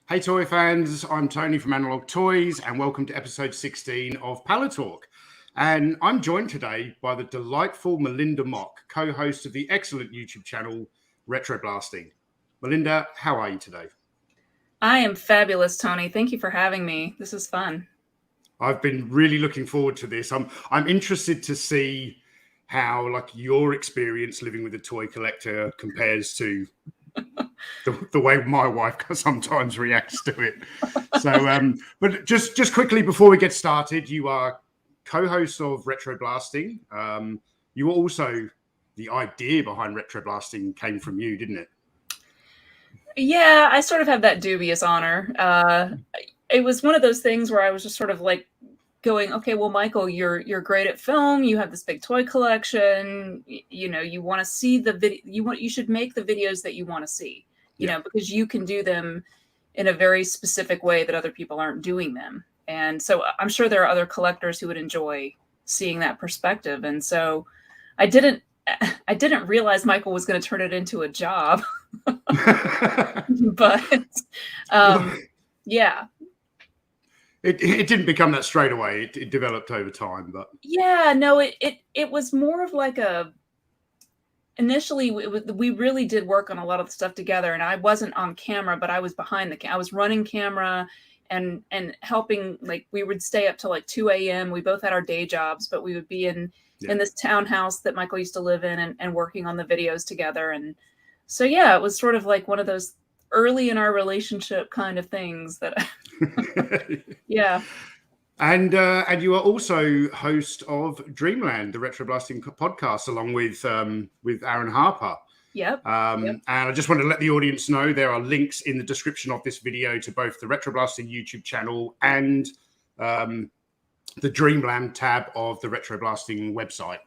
Hey toy fans, I'm Tony from Analog Toys and welcome to episode 16 of Palitalk. And I'm joined today by the delightful Melinda Mock, co-host of the excellent YouTube channel RetroBlasting. Melinda, how are you today? I am fabulous, Tony. Thank you for having me. This is fun. I've been really looking forward to this. I'm interested to see how your experience living with a toy collector compares to the way my wife sometimes reacts to it. So, but just quickly before we get started, you are co-host of RetroBlasting. You were also the idea behind RetroBlasting came from you, didn't it? Yeah, I sort of have that dubious honor. It was one of those things where I was just sort of like going, okay, well, Michael, you're great at film. You have this big toy collection. You want to see the video. You should make the videos that you want to see. Because you can do them in a very specific way that other people aren't doing them. And so I'm sure there are other collectors who would enjoy seeing that perspective. And so I didn't realize Michael was going to turn it into a job. But yeah. It didn't become that straight away. It developed over time, but yeah, no, it was more of like initially we really did work on a lot of the stuff together, and I wasn't on camera, but I was behind I was running camera and helping. Like, we would stay up till like 2 a.m. We both had our day jobs, but we would be in this townhouse that Michael used to live in and working on the videos together. And so, yeah, it was sort of like one of those early in our relationship kind of things that yeah. And you are also host of Dreamland, the RetroBlasting podcast, along with Aaron Harper. Yep. And I just want to let the audience know there are links in the description of this video to both the RetroBlasting YouTube channel and the Dreamland tab of the RetroBlasting website,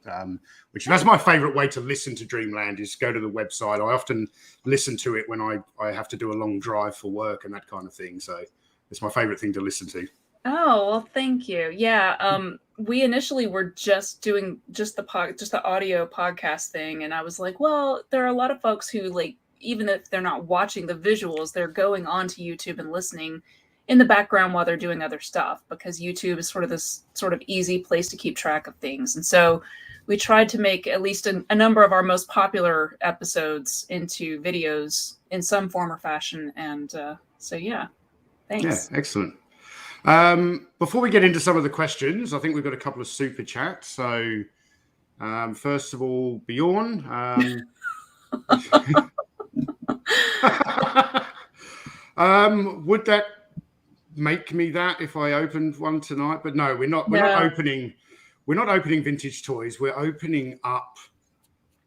which that's my favorite way to listen to Dreamland, is go to the website. I often listen to it when I have to do a long drive for work and that kind of thing. So it's my favorite thing to listen to. Oh, well, thank you. Yeah. We initially were just doing just the audio podcast thing. And I was like, well, there are a lot of folks who, like, even if they're not watching the visuals, they're going onto YouTube and listening in the background while they're doing other stuff, because YouTube is sort of this sort of easy place to keep track of things. And so we tried to make at least a number of our most popular episodes into videos in some form or fashion. And so, yeah, thanks. Yeah, excellent. Before we get into some of the questions, I think we've got a couple of super chats. So, first of all, Bjorn. Would that make me that if I opened one tonight? But no, we're not opening vintage toys. We're opening up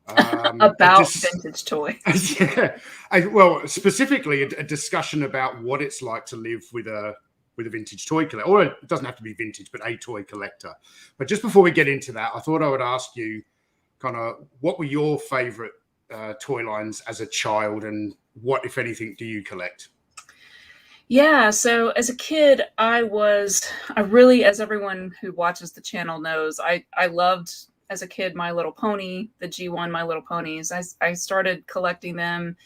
about vintage toys. Yeah. Well, specifically a discussion about what it's like to live with a vintage toy collector, or it doesn't have to be vintage, but a toy collector. But just before we get into that, I thought I would ask you kind of what were your favorite toy lines as a child, and what, if anything, do you collect? Yeah, so as a kid, I really, as everyone who watches the channel knows, I loved, as a kid, My Little Pony, the G1 My Little Ponies. I started collecting them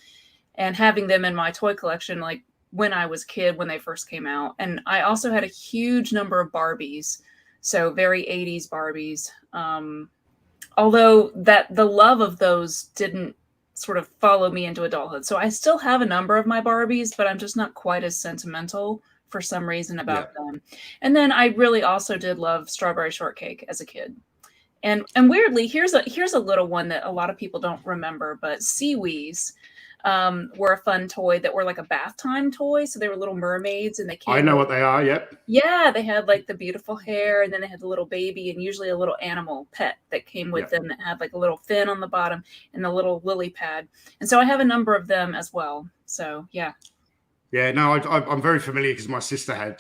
and having them in my toy collection, like, when I was a kid, when they first came out. And I also had a huge number of Barbies, so very 80s Barbies. Although the love of those didn't sort of follow me into adulthood. So I still have a number of my Barbies, but I'm just not quite as sentimental for some reason about them. And then I really also did love Strawberry Shortcake as a kid. And weirdly, here's a little one that a lot of people don't remember, but Seawees were a fun toy that were like a bath time toy. So they were little mermaids, and they came. I know what they are. Yep. Yeah, they had like the beautiful hair, and then they had the little baby, and usually a little animal pet that came with them that had like a little fin on the bottom and the little lily pad. And so I have a number of them as well. So yeah. Yeah, no, I'm very familiar because my sister had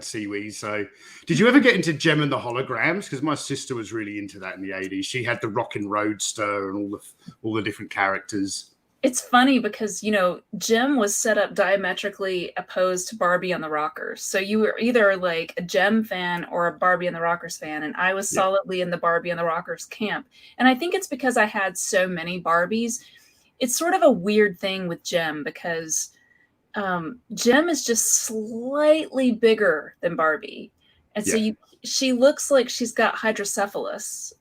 Seawees. So, did you ever get into Gem and the Holograms? Because my sister was really into that in the 80s. She had the Rockin' Roadster and all the different characters. It's funny because, Gem was set up diametrically opposed to Barbie and the Rockers. So you were either like a Gem fan or a Barbie and the Rockers fan. And I was solidly in the Barbie and the Rockers camp. And I think it's because I had so many Barbies. It's sort of a weird thing with Gem because Jem is just slightly bigger than Barbie. And so she looks like she's got hydrocephalus.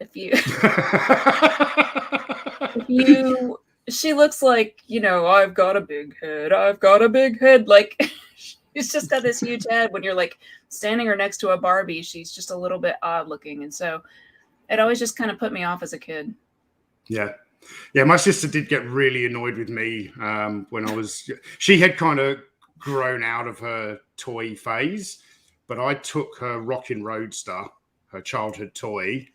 She looks like, I've got a big head. I've got a big head. Like she's just got this huge head. When you're like standing her next to a Barbie, she's just a little bit odd looking. And so it always just kind of put me off as a kid. Yeah. Yeah. My sister did get really annoyed with me when she had kind of grown out of her toy phase, but I took her Rockin' Roadster, her childhood toy,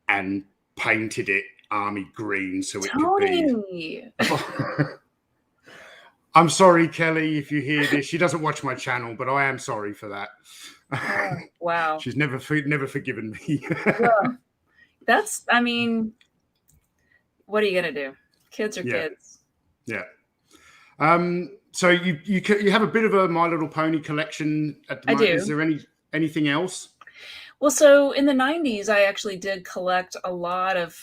and painted it army green so it could be. I'm sorry, Kelly, if you hear this. She doesn't watch my channel, but I am sorry for that. Oh, wow. She's never forgiven me. Well, what are you gonna do? Kids are kids. Yeah. So you have a bit of a My Little Pony collection at the moment. Is there anything else? Well, so in the 90s, I actually did collect a lot of.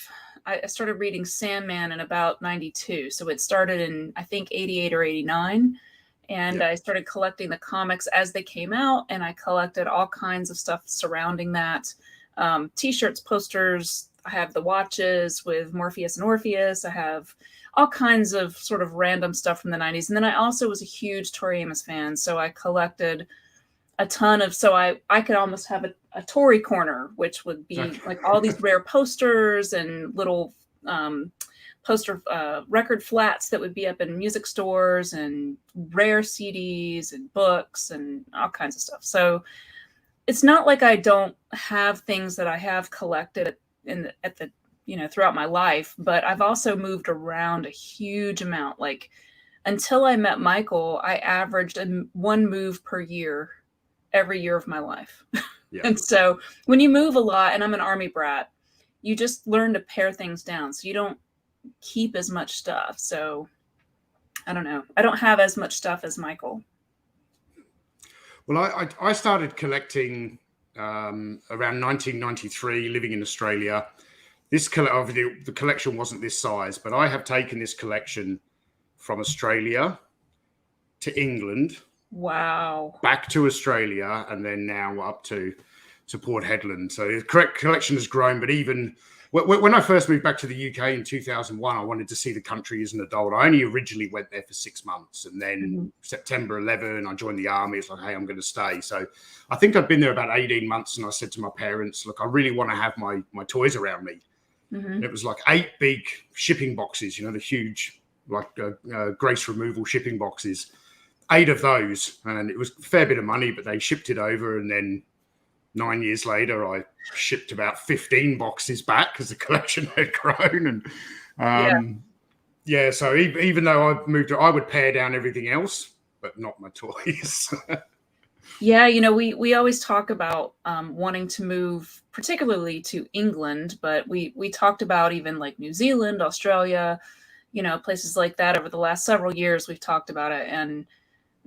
I started reading Sandman in about 92. So it started in, I think, 88 or 89. And I started collecting the comics as they came out. And I collected all kinds of stuff surrounding that. T-shirts, posters. I have the watches with Morpheus and Orpheus. I have all kinds of sort of random stuff from the 90s. And then I also was a huge Tori Amos fan. So I collected a ton of, so I could almost have a Tory corner, which would be like all these rare posters and little poster record flats that would be up in music stores and rare CDs and books and all kinds of stuff. So it's not like I don't have things that I have collected throughout my life, but I've also moved around a huge amount. Like until I met Michael, I averaged one move per year every year of my life. Yeah. And so when you move a lot, and I'm an Army brat, you just learn to pare things down. So you don't keep as much stuff. So I don't know. I don't have as much stuff as Michael. Well, I started collecting around 1993, living in Australia. Obviously, the collection wasn't this size, but I have taken this collection from Australia to England. Wow. Back to Australia, and then now up to Port Hedland. So the collection has grown, but even when I first moved back to the UK in 2001, I wanted to see the country as an adult. I only originally went there for 6 months, and then September 11, I joined the army. It's like, hey, I'm going to stay. So I think I'd been there about 18 months, and I said to my parents, look, I really want to have my toys around me. And it was like 8 big shipping boxes, the huge, like Grace removal shipping boxes. 8 of those, and it was a fair bit of money, but they shipped it over, and then 9 years later I shipped about 15 boxes back because the collection had grown. And so even though I moved, I would pare down everything else, but not my toys. Yeah, we always talk about wanting to move particularly to England, but we talked about even like New Zealand, Australia, places like that. Over the last several years we've talked about it, and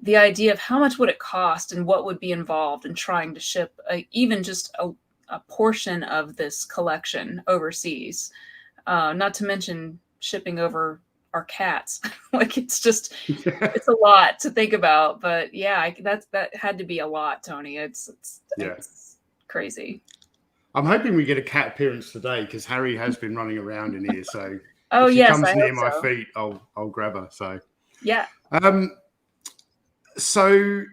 the idea of how much would it cost and what would be involved in trying to ship even just a portion of this collection overseas, not to mention shipping over our cats. Like it's a lot to think about, but that had to be a lot, Tony. It's crazy. I'm hoping we get a cat appearance today because Harry has been running around in here. So if she comes near my feet, I'll grab her. So yeah. So,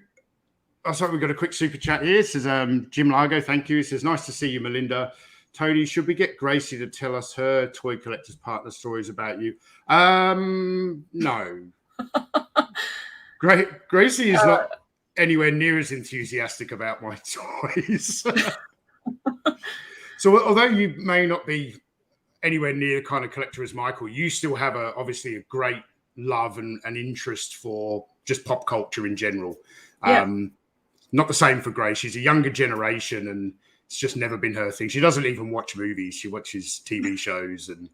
sorry, we've got a quick super chat here. It says, Jim Largo, thank you. It says, nice to see you, Melinda. Tony, should we get Gracie to tell us her toy collector's partner stories about you? No. Gracie is not anywhere near as enthusiastic about my toys. So, although you may not be anywhere near the kind of collector as Michael, you still have obviously a great love and interest for just pop culture in general. Not the same for Grace. She's a younger generation, and it's just never been her thing. She doesn't even watch movies. She watches TV shows, and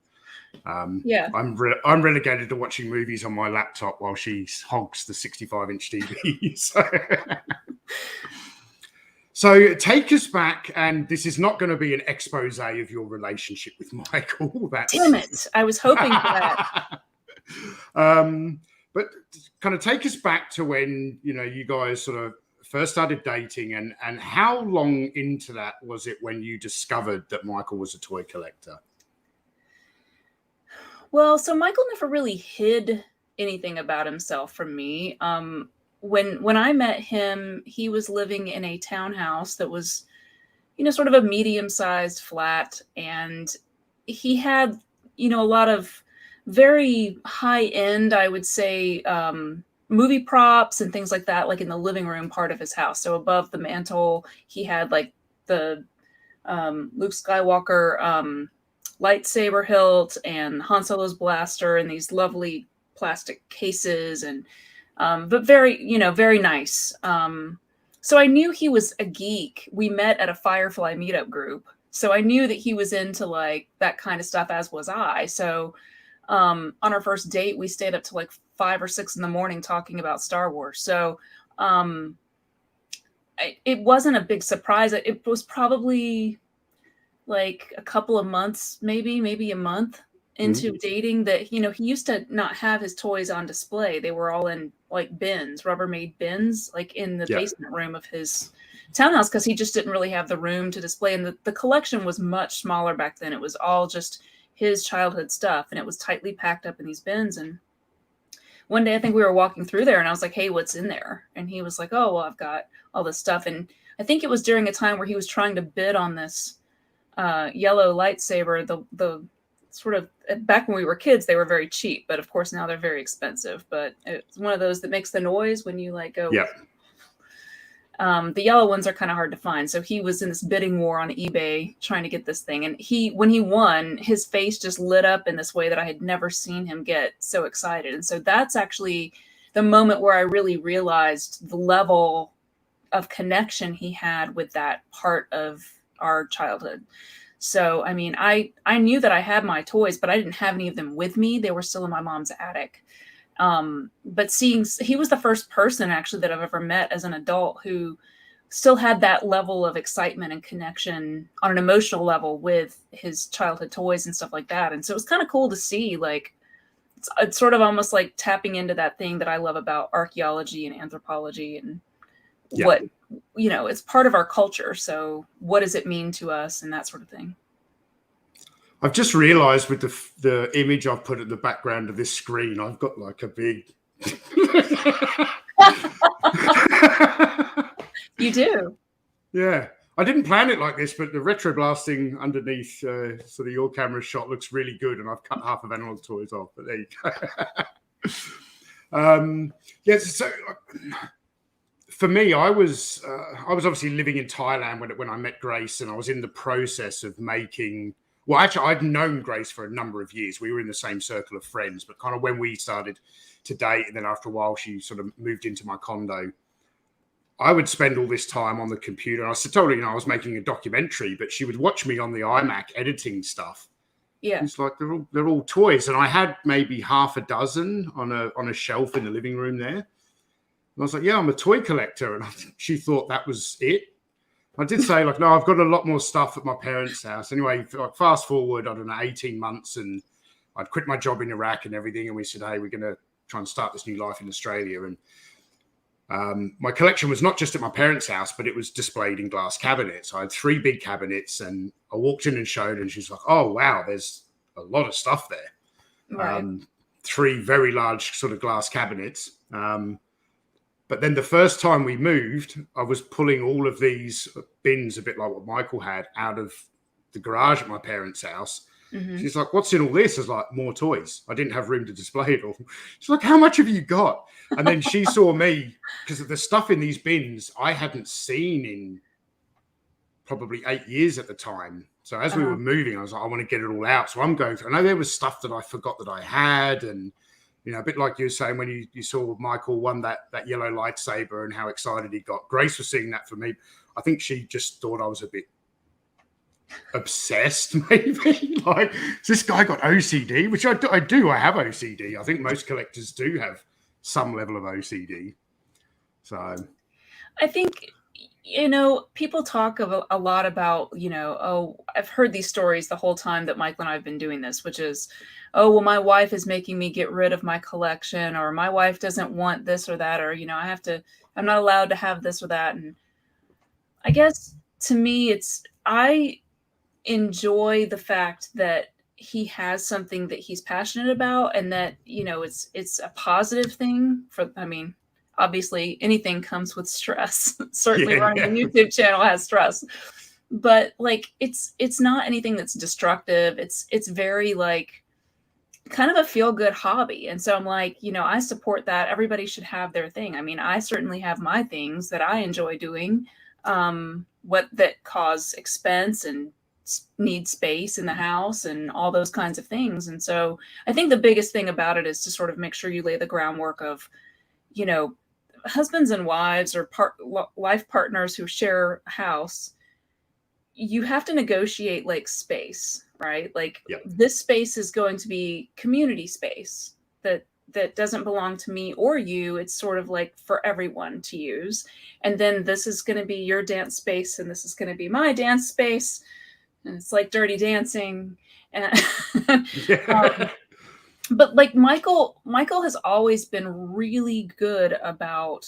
I'm relegated to watching movies on my laptop while she hogs the 65-inch TV. So take us back, and this is not going to be an expose of your relationship with Michael. Damn it! I was hoping for that. But kind of take us back to when, you guys sort of first started dating, and how long into that was it when you discovered that Michael was a toy collector? Well, so Michael never really hid anything about himself from me. When I met him, he was living in a townhouse that was, sort of a medium-sized flat, and he had, a lot of very high-end, I would say, movie props and things like that, like in the living room part of his house. So above the mantle, he had like the Luke Skywalker lightsaber hilt and Han Solo's blaster and these lovely plastic cases, and but very, very nice. So I knew he was a geek. We met at a Firefly meetup group, so I knew that he was into like that kind of stuff, as was I. So on our first date, we stayed up to like 5 or 6 in the morning talking about Star Wars. So it wasn't a big surprise. It was probably like a couple of months, maybe a month into dating, that, he used to not have his toys on display. They were all in like bins, Rubbermaid bins, like in the basement room of his townhouse, because he just didn't really have the room to display. And the collection was much smaller back then. It was all just his childhood stuff, and it was tightly packed up in these bins. And one day I think we were walking through there, and I was like, hey, what's in there? And he was like, oh, well, I've got all this stuff. And I think it was during a time where he was trying to bid on this yellow lightsaber. The sort of, back when we were kids, they were very cheap, but of course now they're very expensive. But it's one of those that makes the noise when you like go. The yellow ones are kind of hard to find. So he was in this bidding war on eBay trying to get this thing. And when he won, his face just lit up in this way that I had never seen him get so excited. And so that's actually the moment where I really realized the level of connection he had with that part of our childhood. So, I mean, I knew that I had my toys, but I didn't have any of them with me. They were still in my mom's attic. But he was the first person actually that I've ever met as an adult who still had that level of excitement and connection on an emotional level with his childhood toys and stuff like that. And so it was kind of cool to see, like, it's sort of almost like tapping into that thing that I love about archaeology and anthropology, and what, it's part of our culture. So what does it mean to us, and that sort of thing. I've just realized with the image I've put at the background of this screen, I've got like a big. You do. Yeah. I didn't plan it like this, but the RetroBlasting underneath sort of your camera shot looks really good, and I've cut half of Analog Toys off, but there you go. So for me, I was obviously living in Thailand when I met Grace, and I was in the process of making. Well, actually, I'd known Grace for a number of years. We were in the same circle of friends, but kind of when we started to date, and then after a while, she sort of moved into my condo. I would spend all this time on the computer. And I told her, I was making a documentary, but she would watch me on the iMac editing stuff. Yeah, it's like they're all toys, and I had maybe half a dozen on a shelf in the living room there. And I was like, "Yeah, I'm a toy collector," and she thought that was it. I did say, like, no, I've got a lot more stuff at my parents' house. Anyway, like, fast forward, I don't know, 18 months, and I'd quit my job in Iraq and everything, and we said, hey, we're going to try and start this new life in Australia. And my collection was not just at my parents' house, but it was displayed in glass cabinets. I had 3 big cabinets, and I walked in and showed, and she's like, oh, wow, there's a lot of stuff there. Right. 3 very large sort of glass cabinets. But then the first time we moved, I was pulling all of these bins, a bit like what Michael had, out of the garage at my parents' house. Mm-hmm. She's like, what's in all this? I was like, more toys. I didn't have room to display it all. She's like, how much have you got? And then she saw me, because of the stuff in these bins I hadn't seen in probably 8 years at the time. So as we were moving, I was like, I want to get it all out. So I'm going through. I know there was stuff that I forgot that I had, and a bit like you were saying when you saw Michael won that yellow lightsaber and how excited he got. Grace was seeing that for me. I think she just thought I was a bit obsessed, maybe. Like, this guy got OCD, which I do. I have OCD. I think most collectors do have some level of OCD. So I think People talk a lot about, oh, I've heard these stories the whole time that Michael and I have been doing this, which is, oh, well, my wife is making me get rid of my collection, or my wife doesn't want this or that, or, I'm not allowed to have this or that. And I guess to me, I enjoy the fact that he has something that he's passionate about, and that, it's a positive thing obviously anything comes with stress. Certainly running a YouTube channel has stress, but like, it's not anything that's destructive. It's very like kind of a feel good hobby. And so I'm like, I support that. Everybody should have their thing. I mean, I certainly have my things that I enjoy doing, that cause expense and need space in the house and all those kinds of things. And so I think the biggest thing about it is to sort of make sure you lay the groundwork of, husbands and wives or life partners who share a house. You have to negotiate like space, right? Like, this space is going to be community space that doesn't belong to me or you. It's sort of like for everyone to use. And then this is going to be your dance space, and this is going to be my dance space. And it's like Dirty Dancing. And but like Michael has always been really good about,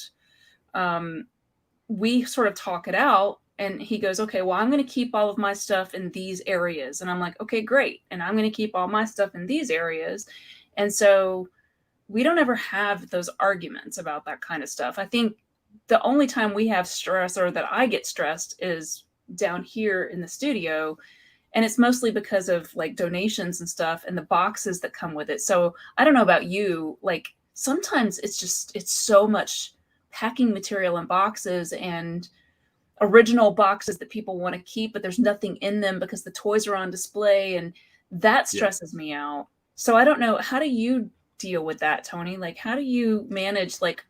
we sort of talk it out, and he goes, okay, well, I'm going to keep all of my stuff in these areas. And I'm like, okay, great. And I'm going to keep all my stuff in these areas. And so we don't ever have those arguments about that kind of stuff. I think the only time we have stress, or that I get stressed, is down here in the studio. And it's mostly because of like donations and stuff and the boxes that come with it. So I don't know about you, like sometimes it's so much packing material and boxes and original boxes that people want to keep, but there's nothing in them because the toys are on display, and that stresses me out. So I don't know, how do you deal with that, Tony? Like, how do you manage like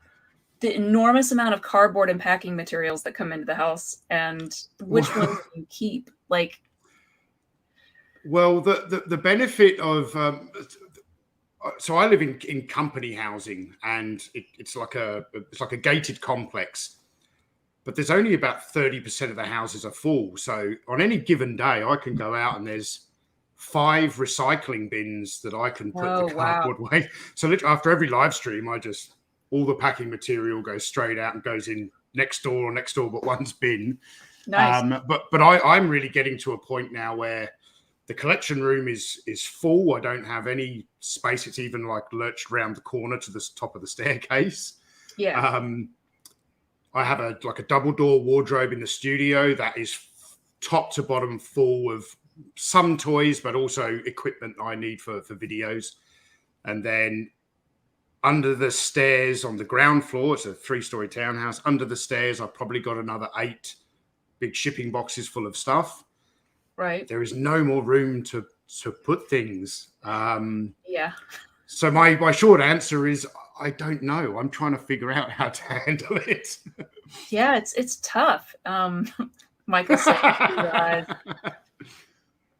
the enormous amount of cardboard and packing materials that come into the house, and which ones do you keep? Like, well, the benefit of so I live in company housing, and it's like a gated complex, but there's only about 30% of the houses are full. So on any given day, I can go out and there's 5 recycling bins that I can put the cardboard away. So literally after every live stream, all the packing material goes straight out and goes in next door but one's bin. Nice. But I'm really getting to a point now where the collection room is full. I don't have any space. It's even like lurched around the corner to the top of the staircase. Yeah. I have a double door wardrobe in the studio that is top to bottom full of some toys, but also equipment I need for videos. And then under the stairs on the ground floor, it's a 3-story townhouse. Under the stairs, I've probably got another 8 big shipping boxes full of stuff. Right. There is no more room to put things. Yeah. So my short answer is I don't know. I'm trying to figure out how to handle it. Yeah, it's tough. Michael said,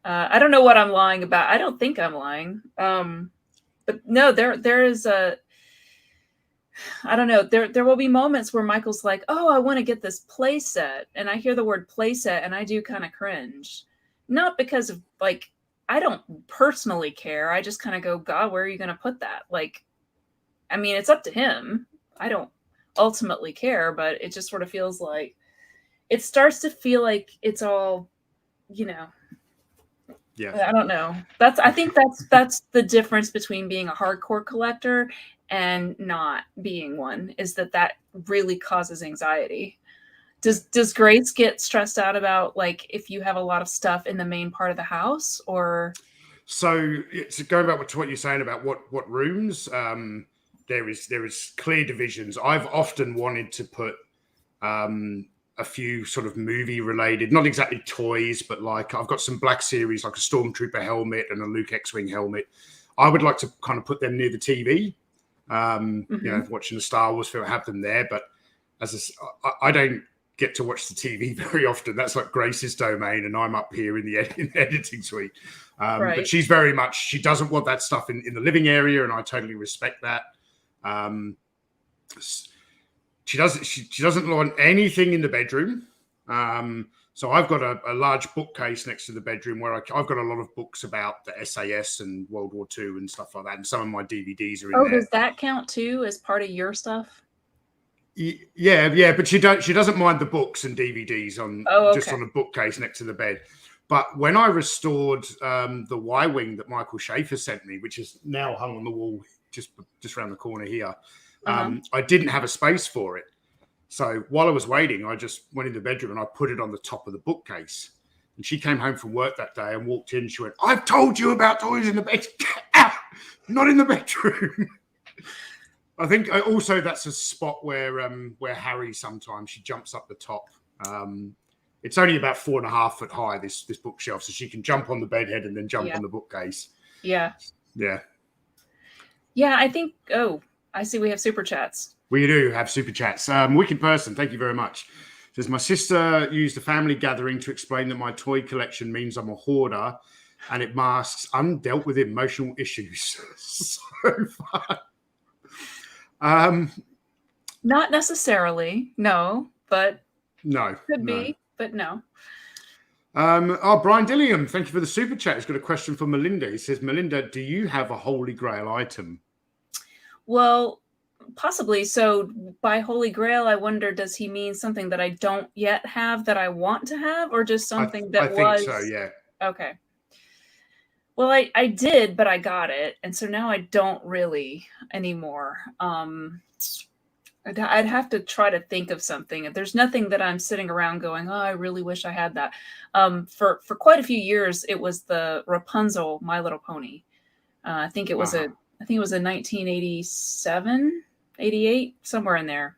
I don't know what I'm lying about. I don't think I'm lying. But no, there is I don't know. There will be moments where Michael's like, "Oh, I want to get this play set," and I hear the word play set, and I do kind of cringe. Not because of like, I don't personally care. I just kind of go, God, where are you going to put that? Like, I mean, it's up to him. I don't ultimately care, but it just sort of feels like it starts to feel like it's all, Yeah. I don't know. I think that's the difference between being a hardcore collector and not being one, is that really causes anxiety. Does Grace get stressed out about like if you have a lot of stuff in the main part of the house, or? So it's going back to what you're saying about what rooms. There is clear divisions. I've often wanted to put a few sort of movie related, not exactly toys, but like I've got some Black Series, like a Stormtrooper helmet and a Luke X-Wing helmet. I would like to kind of put them near the TV. Watching the Star Wars film, have them there. But I don't get to watch the TV very often. That's like Grace's domain, and I'm up here in the editing suite. Right. But she's very much, she doesn't want that stuff in the living area, and I totally respect that. She doesn't want anything in the bedroom. So I've got a large bookcase next to the bedroom where I've got a lot of books about the SAS and World War II and stuff like that. And some of my DVDs are in there. Does that count too as part of your stuff? Yeah, but she doesn't mind the books and DVDs just on a bookcase next to the bed. But when I restored the Y-wing that Michael Schaefer sent me, which is now hung on the wall just around the corner here, I didn't have a space for it. So while I was waiting, I just went in the bedroom and I put it on the top of the bookcase. And she came home from work that day and walked in. She went, "I've told you about toys in the bed. Not in the bedroom." I think also that's a spot where Harry sometimes she jumps up the top. It's only about 4.5 foot high, this bookshelf, so she can jump on the bed head and then jump on the bookcase. Yeah. I think. Oh, I see. We have super chats. We do have super chats. Wicked Person, thank you very much. Says, my sister used a family gathering to explain that my toy collection means I'm a hoarder and it masks undealt with emotional issues. So fun. Not necessarily, no, but no. Could be, but no. Brian Dilliam, thank you for the super chat. He's got a question for Melinda. He says, Melinda, do you have a Holy Grail item? Well, possibly. So by Holy Grail, I wonder, does he mean something that I don't yet have that I want to have, or just something I think so, yeah. Okay. Well, I did, but I got it. And so now I don't really anymore. I'd have to try to think of something. There's nothing that I'm sitting around going, oh, I really wish I had that. For quite a few years, it was the Rapunzel My Little Pony. I think it was a 1987, 88, somewhere in there.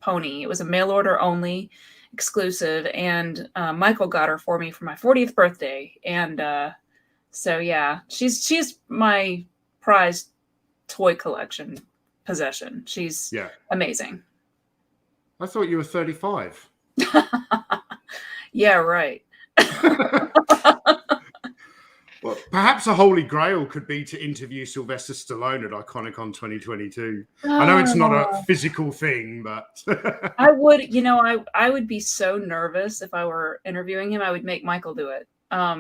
Pony. It was a mail order only, exclusive, and Michael got her for me for my 40th birthday. And so yeah, she's my prized toy collection possession. She's amazing. I thought you were 35. Yeah, right. Well, perhaps a Holy Grail could be to interview Sylvester Stallone at IconicCon 2022. I know it's not a physical thing, but I would, I would be so nervous if I were interviewing him. I would make Michael do it. I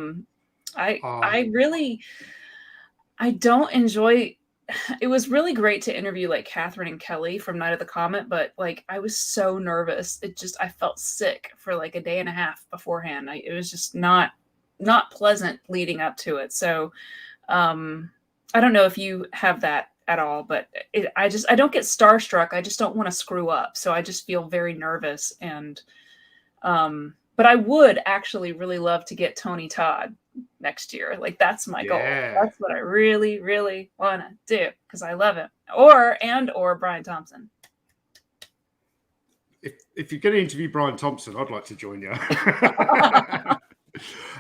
don't enjoy. It was really great to interview like Catherine and Kelly from Night of the Comet, but like I was so nervous. I felt sick for like a day and a half beforehand. It was just not pleasant leading up to it. So I don't know if you have that at all, but I don't get starstruck. I just don't want to screw up. So I just feel very nervous. And but I would actually really love to get Tony Todd next year. Like that's my goal. That's what I really, really want to do because I love him. Or Brian Thompson. If you're going to interview Brian Thompson, I'd like to join you.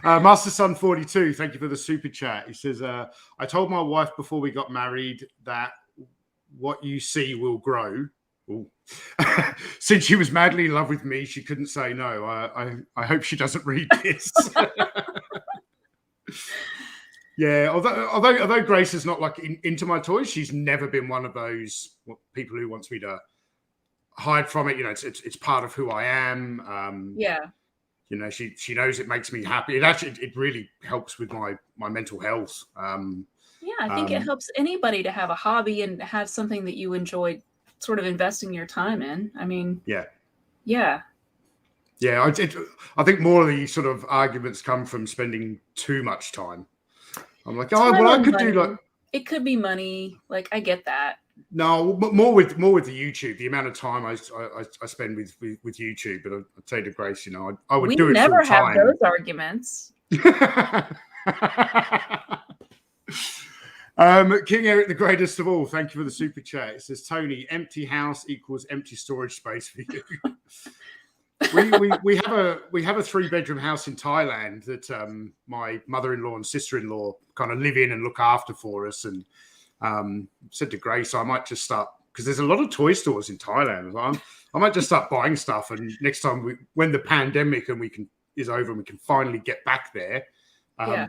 Master Son 42, thank you for the super chat. He says, I told my wife before we got married that what you see will grow. Since she was madly in love with me, she couldn't say no. I hope she doesn't read this. Yeah, although Grace is not like into my toys, she's never been one of those people who wants me to hide from it. It's part of who I am. She knows it makes me happy. It really helps with my mental health. I think it helps anybody to have a hobby and have something that you enjoy sort of investing your time in. I mean, I think more of the sort of arguments come from spending too much time. I'm like, I could do like. It could be money. Like I get that. No, more with the YouTube. The amount of time I spend with YouTube. But I'd say to Grace, I would do it full time. We never have those arguments. King Eric, the greatest of all. Thank you for the super chat. It says, Tony, empty house equals empty storage space for you. we have a 3-bedroom house in Thailand that my mother-in-law and sister-in-law kind of live in and look after for us. And said to Grace, I might just start, because there's a lot of toy stores in Thailand. I might just start buying stuff, and next time when the pandemic is over and we can finally get back there,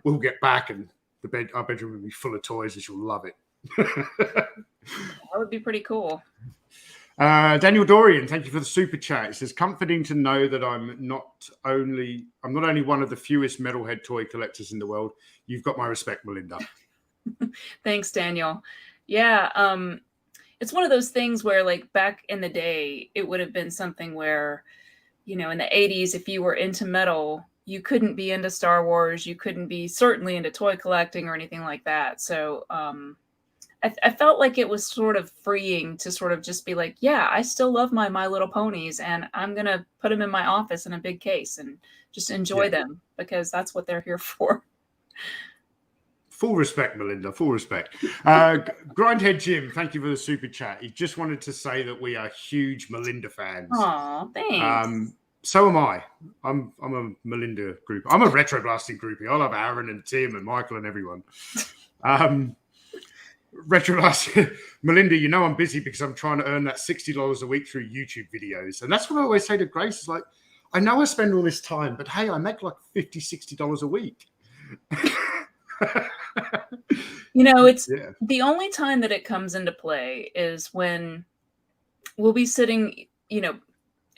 we'll get back and our bedroom will be full of toys, and she'll love it. That would be pretty cool. Daniel Dorian, thank you for the super chat. It says, comforting to know that I'm not only one of the fewest metalhead toy collectors in the world. You've got my respect, Melinda. Thanks, Daniel. Yeah, it's one of those things where, like, back in the day, it would have been something where, in the 80s, if you were into metal, you couldn't be into Star Wars. You couldn't be certainly into toy collecting or anything like that. So I felt like it was sort of freeing to sort of just be like, yeah, I still love my Little Ponies, and I'm going to put them in my office in a big case and just enjoy them because that's what they're here for. Full respect, Melinda. Full respect. Grindhead Jim, thank you for the super chat. He just wanted to say that we are huge Melinda fans. Aw, thanks. So am I. I'm a Melinda group. I'm a RetroBlasting groupie. I love Aaron and Tim and Michael and everyone. RetroBlasting, Melinda, I'm busy because I'm trying to earn that $60 a week through YouTube videos. And that's what I always say to Grace. It's like, I know I spend all this time, but hey, I make like $50, $60 a week. It's the only time that it comes into play is when we'll be sitting, it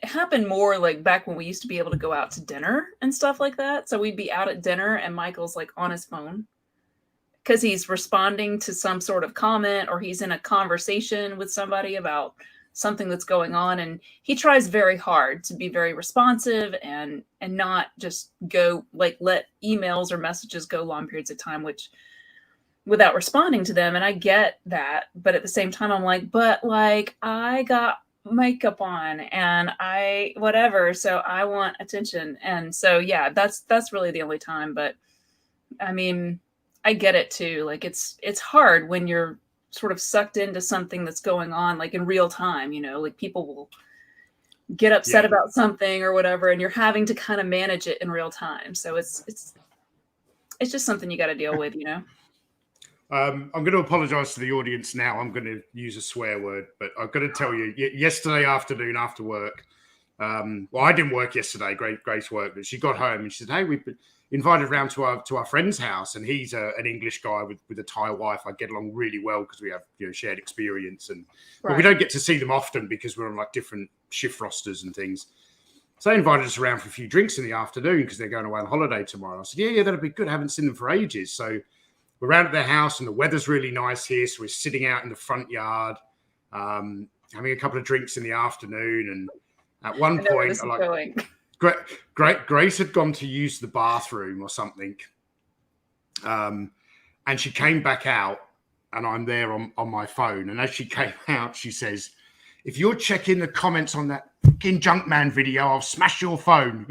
happened more like back when we used to be able to go out to dinner and stuff like that. So we'd be out at dinner and Michael's like on his phone because he's responding to some sort of comment or he's in a conversation with somebody about something that's going on. And he tries very hard to be very responsive and not just go like let emails or messages go long periods of time, which without responding to them. And I get that. But at the same time, I'm like, but like I got makeup on and whatever. So I want attention. And so, yeah, that's really the only time. But I mean, I get it too. Like it's hard when you're sort of sucked into something that's going on like in real time, like people will get upset about something or whatever, and you're having to kind of manage it in real time. So it's just something you got to deal with, I'm going to apologize to the audience now. I'm going to use a swear word, but I've got to tell you, yesterday afternoon after work, I didn't work yesterday. Grace worked, but she got home and she said, hey, we've been invited around to our friend's house, and he's an English guy with a Thai wife. I get along really well because we have shared experience, but we don't get to see them often because we're on like different shift rosters and things. So they invited us around for a few drinks in the afternoon because they're going away on holiday tomorrow. I said, yeah, that'd be good. I haven't seen them for ages. So we're around at their house and the weather's really nice here. So we're sitting out in the front yard, having a couple of drinks in the afternoon. And at one point, Grace had gone to use the bathroom or something. And she came back out and I'm there on my phone. And as she came out, she says, if you're checking the comments on that fucking Junkman video, I'll smash your phone.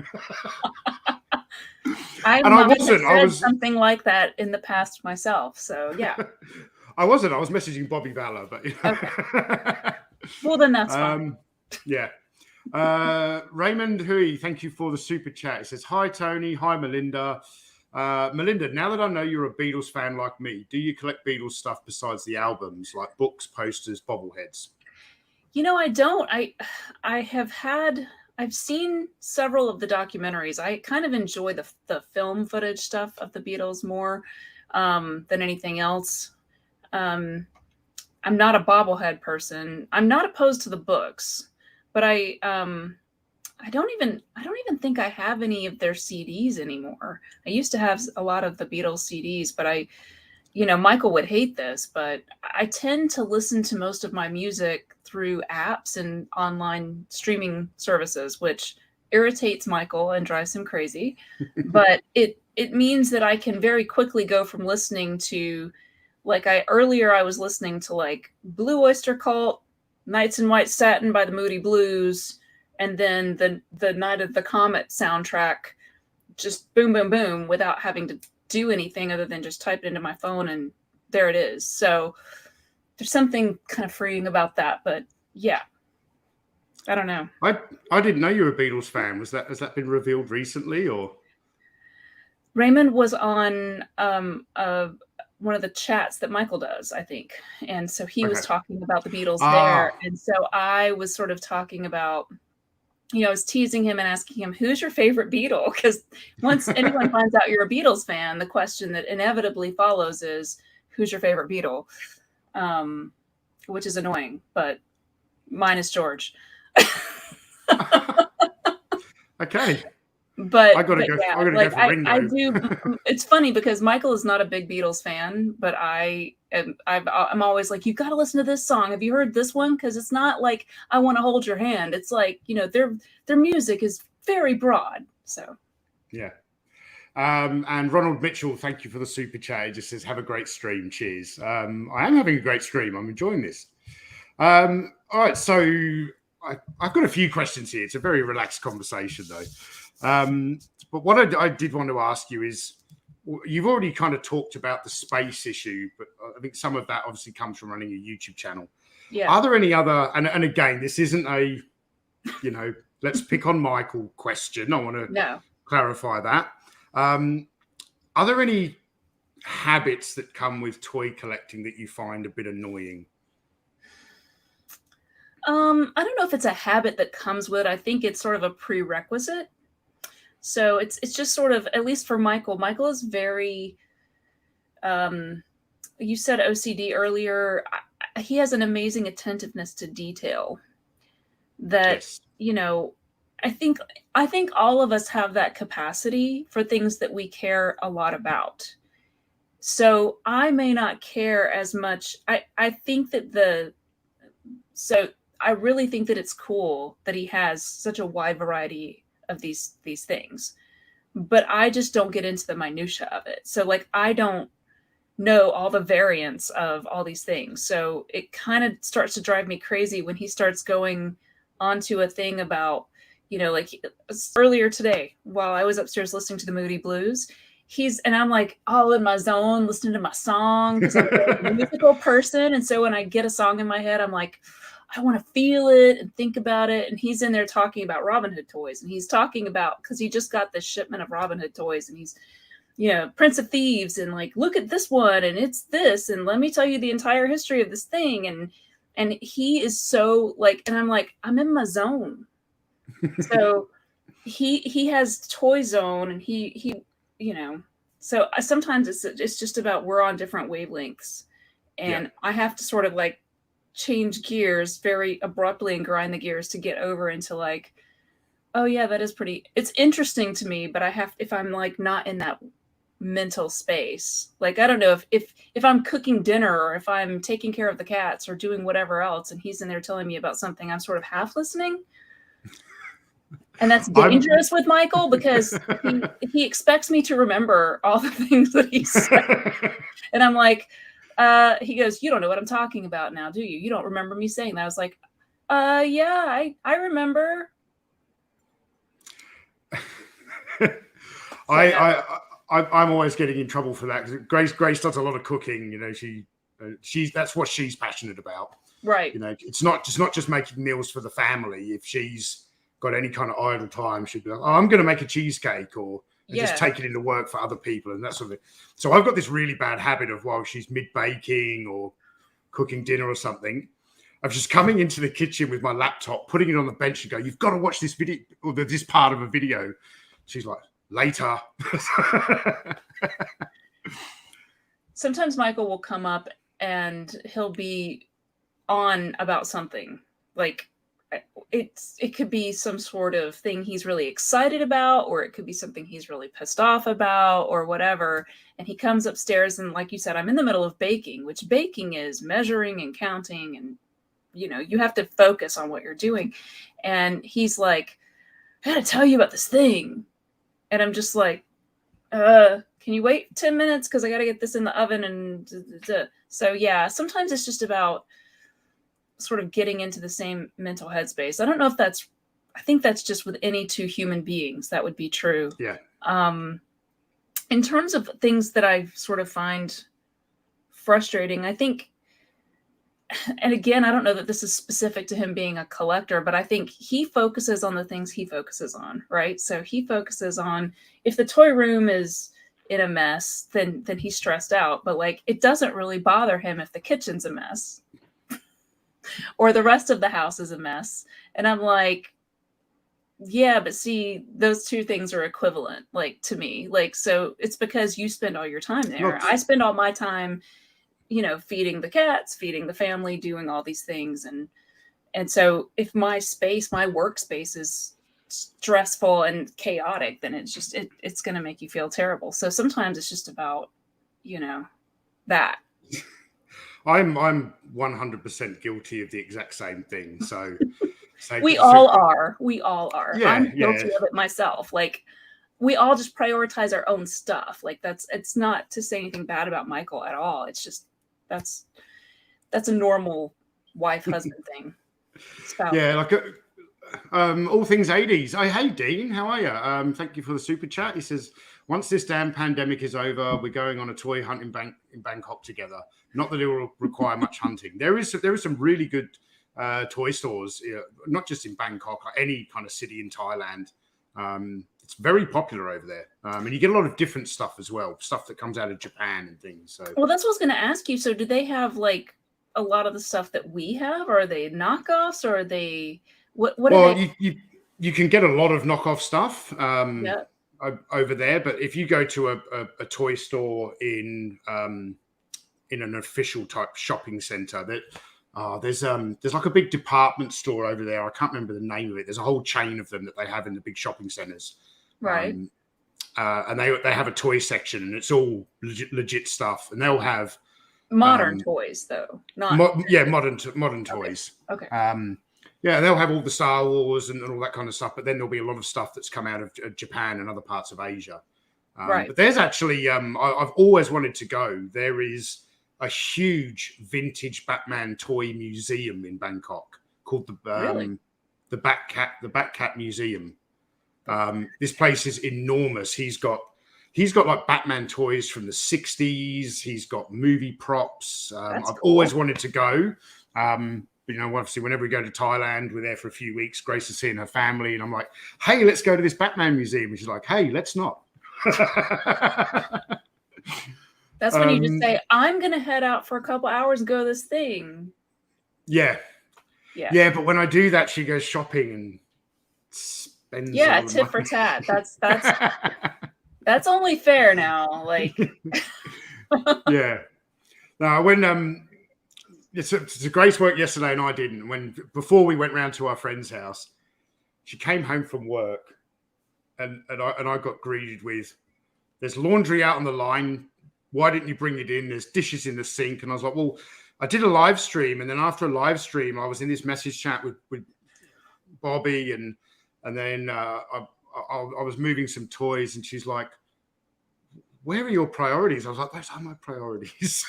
I was something like that in the past myself. So yeah. I wasn't. I was messaging Bobby Valor, but okay. Well, then that's fine. Yeah. Raymond Hui, thank you for the super chat. It says, hi, Tony. Hi, Melinda. Melinda, now that I know you're a Beatles fan like me, do you collect Beatles stuff besides the albums, like books, posters, bobbleheads? I don't. I've seen several of the documentaries. I kind of enjoy the film footage stuff of the Beatles more than anything else. I'm not a bobblehead person. I'm not opposed to the books, but I don't even think I have any of their CDs anymore. I used to have a lot of the Beatles CDs, but Michael would hate this, but I tend to listen to most of my music through apps and online streaming services, which irritates Michael and drives him crazy. But it means that I can very quickly go from listening to, like earlier I was listening to like Blue Oyster Cult, Nights in White Satin by the Moody Blues, and then the Night of the Comet soundtrack, just boom, boom, boom, without having to do anything other than just type it into my phone and there it is. So there's something kind of freeing about that, but yeah, I don't know. I didn't know you were a Beatles fan. Has that been revealed recently, or? Raymond was on one of the chats that Michael does, I think, and so he was talking about the Beatles there, and so I was sort of talking about. I was teasing him and asking him, who's your favorite Beatle? Because once anyone finds out you're a Beatles fan, the question that inevitably follows is, who's your favorite Beatle? Which is annoying. But minus George. Okay. But I gotta go. yeah, I gotta like go for Ringo. I do. It's funny because Michael is not a big Beatles fan, but I'm always like, you got to listen to this song. Have you heard this one? Because it's not like I Want to Hold Your Hand. It's like, you know, their music is very broad. So yeah. And Ronald Mitchell, thank you for the super chat. He just says, "Have a great stream. Cheers." I am having a great stream. I'm enjoying this. All right, so I've got a few questions here. It's a very relaxed conversation, though. But what I did want to ask you is, you've already kind of talked about the space issue, but I think some of that obviously comes from running a YouTube channel. yeah. Are there any other, and again, this isn't a, you know, let's pick on Michael question. I want to clarify that. Are there any habits that come with toy collecting that you find a bit annoying? I don't know if it's a habit that comes with it. I think it's sort of a prerequisite. So it's just sort of, at least for Michael is very, you said OCD earlier. He has an amazing attentiveness to detail that, yes. You know, I think all of us have that capacity for things that we care a lot about. So I may not care as much. I think that I really think that it's cool that he has such a wide variety of these things, but I just don't get into the minutia of it. So like, I don't know all the variants of all these things. So it kind of starts to drive me crazy when he starts going onto a thing about, you know, like earlier today while I was upstairs listening to the Moody Blues, and I'm like all in my zone, listening to my song because I'm a musical person. And so when I get a song in my head, I'm like, I want to feel it and think about it. And he's in there talking about Robin Hood toys. And he's talking about, because he just got this shipment of Robin Hood toys. And he's, you know, Prince of Thieves. And like, look at this one. And it's this. And let me tell you the entire history of this thing. And he is so like, and I'm like, I'm in my zone. So he has Toy Zone and he, you know, so sometimes it's just about we're on different wavelengths. And I have to sort of like change gears very abruptly and grind the gears to get over into like, oh yeah, that is pretty, it's interesting to me, but if I'm like not in that mental space, like I don't know if I'm cooking dinner or if I'm taking care of the cats or doing whatever else and he's in there telling me about something, I'm sort of half listening. And that's dangerous with Michael because he expects me to remember all the things that he said. And I'm like, he goes, you don't know what I'm talking about now, do you? You don't remember me saying that. I was like, yeah, I remember. I'm always getting in trouble for that because Grace does a lot of cooking. You know, she's that's what she's passionate about. Right. You know, it's not just making meals for the family. If she's got any kind of idle time, she'd be like, oh, I'm going to make a cheesecake or just take it into work for other people and that sort of thing. So I've got this really bad habit of while she's mid-baking or cooking dinner or something, of just coming into the kitchen with my laptop, putting it on the bench and go, you've got to watch this video or this part of a video. She's like, later. Sometimes Michael will come up and he'll be on about something like, it could be some sort of thing he's really excited about, or it could be something he's really pissed off about or whatever. And he comes upstairs and like you said, I'm in the middle of baking, which baking is measuring and counting. And, you know, you have to focus on what you're doing. And he's like, I gotta tell you about this thing. And I'm just like, can you wait 10 minutes? Cause I gotta get this in the oven. And so, yeah, sometimes it's just about sort of getting into the same mental headspace. I don't know if I think that's just with any two human beings that would be true. Yeah. In terms of things that I sort of find frustrating, I think, and again, I don't know that this is specific to him being a collector, but I think he focuses on the things he focuses on, right? So he focuses on, if the toy room is in a mess, then he's stressed out, but like, it doesn't really bother him if the kitchen's a mess. Or the rest of the house is a mess. And I'm like, yeah, but see, those two things are equivalent, like to me. Like, so it's because you spend all your time there. I spend all my time, you know, feeding the cats, feeding the family, doing all these things. And so if my workspace is stressful and chaotic, then it's going to make you feel terrible. So sometimes it's just about, that. I'm 100% guilty of the exact same thing. So we all are. Yeah, I'm guilty of it myself. Like, we all just prioritize our own stuff. Like, it's not to say anything bad about Michael at all. It's just that's a normal wife-husband thing. Spouse. Yeah, like all things 80s. Hey, Dean, how are you? Thank you for the super chat. He says, once this damn pandemic is over, we're going on a toy hunt in Bangkok together. Not that it will require much hunting. There is some really good toy stores, not just in Bangkok, like any kind of city in Thailand. It's very popular over there. And you get a lot of different stuff as well, stuff that comes out of Japan and things. So, well, that's what I was going to ask you. So do they have like a lot of the stuff that we have, or are they knockoffs, or are they what well, are they? you can get a lot of knockoff stuff Yeah. over there, but if you go to a toy store in an official type shopping center, there's like a big department store over there. I can't remember the name of it. There's a whole chain of them that they have in the big shopping centers. Right. And they have a toy section, and it's all legit stuff. And they'll have modern toys, though. Not modern toys. Okay. Yeah, they'll have all the Star Wars and all that kind of stuff. But then there'll be a lot of stuff that's come out of Japan and other parts of Asia. Right. But there's actually I've always wanted to go. There is a huge vintage Batman toy museum in Bangkok called the Batcat Museum. This place is enormous. He's got like Batman toys from the 60s. He's got movie props. I've always wanted to go. But, obviously, whenever we go to Thailand, we're there for a few weeks. Grace is seeing her family, and I'm like, "Hey, let's go to this Batman museum." And she's like, "Hey, let's not." That's when you just say, "I'm going to head out for a couple hours and go to this thing." Yeah. But when I do that, she goes shopping and spends. Yeah, tit for tat. That's only fair now. Like, yeah. No, when it's Grace worked yesterday and I didn't. Before we went round to our friend's house, she came home from work, and I got greeted with, "There's laundry out on the line. Why didn't you bring it in? There's dishes in the sink." And I was like, "Well, I did a live stream, and then after a live stream, I was in this message chat with Bobby, and then I was moving some toys, and she's like, 'Where are your priorities?' I was like, 'Those are my priorities.'"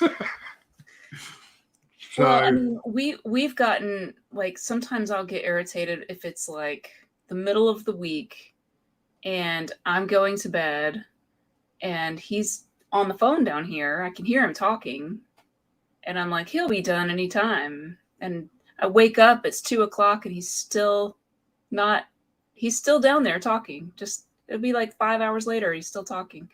So, well, I mean, we've gotten, like, sometimes I'll get irritated if it's like the middle of the week and I'm going to bed and he's on the phone down here. I can hear him talking, and I'm like, he'll be done anytime. And I wake up, it's 2:00, and he's still down there talking. Just, it'll be like 5 hours later, he's still talking.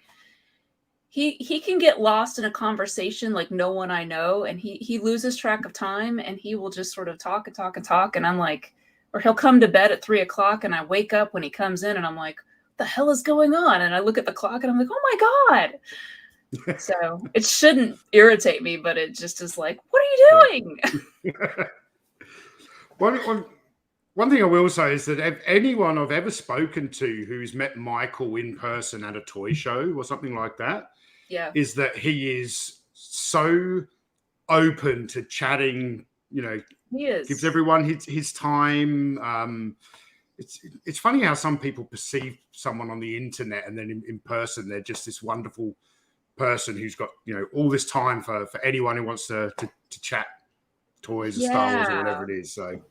He can get lost in a conversation like no one I know, and he loses track of time, and he will just sort of talk and talk and talk, and I'm like, or he'll come to bed at 3:00, and I wake up when he comes in, and I'm like, what the hell is going on? And I look at the clock, and I'm like, oh my God. So it shouldn't irritate me, but it just is like, what are you doing? One thing I will say is that if anyone I've ever spoken to who's met Michael in person at a toy show or something like that, is that he is so open to chatting. He is. Gives everyone his time. It's funny how some people perceive someone on the internet, and then in person they're just this wonderful person who's got all this time for anyone who wants to chat toys or Star Wars or whatever it is. So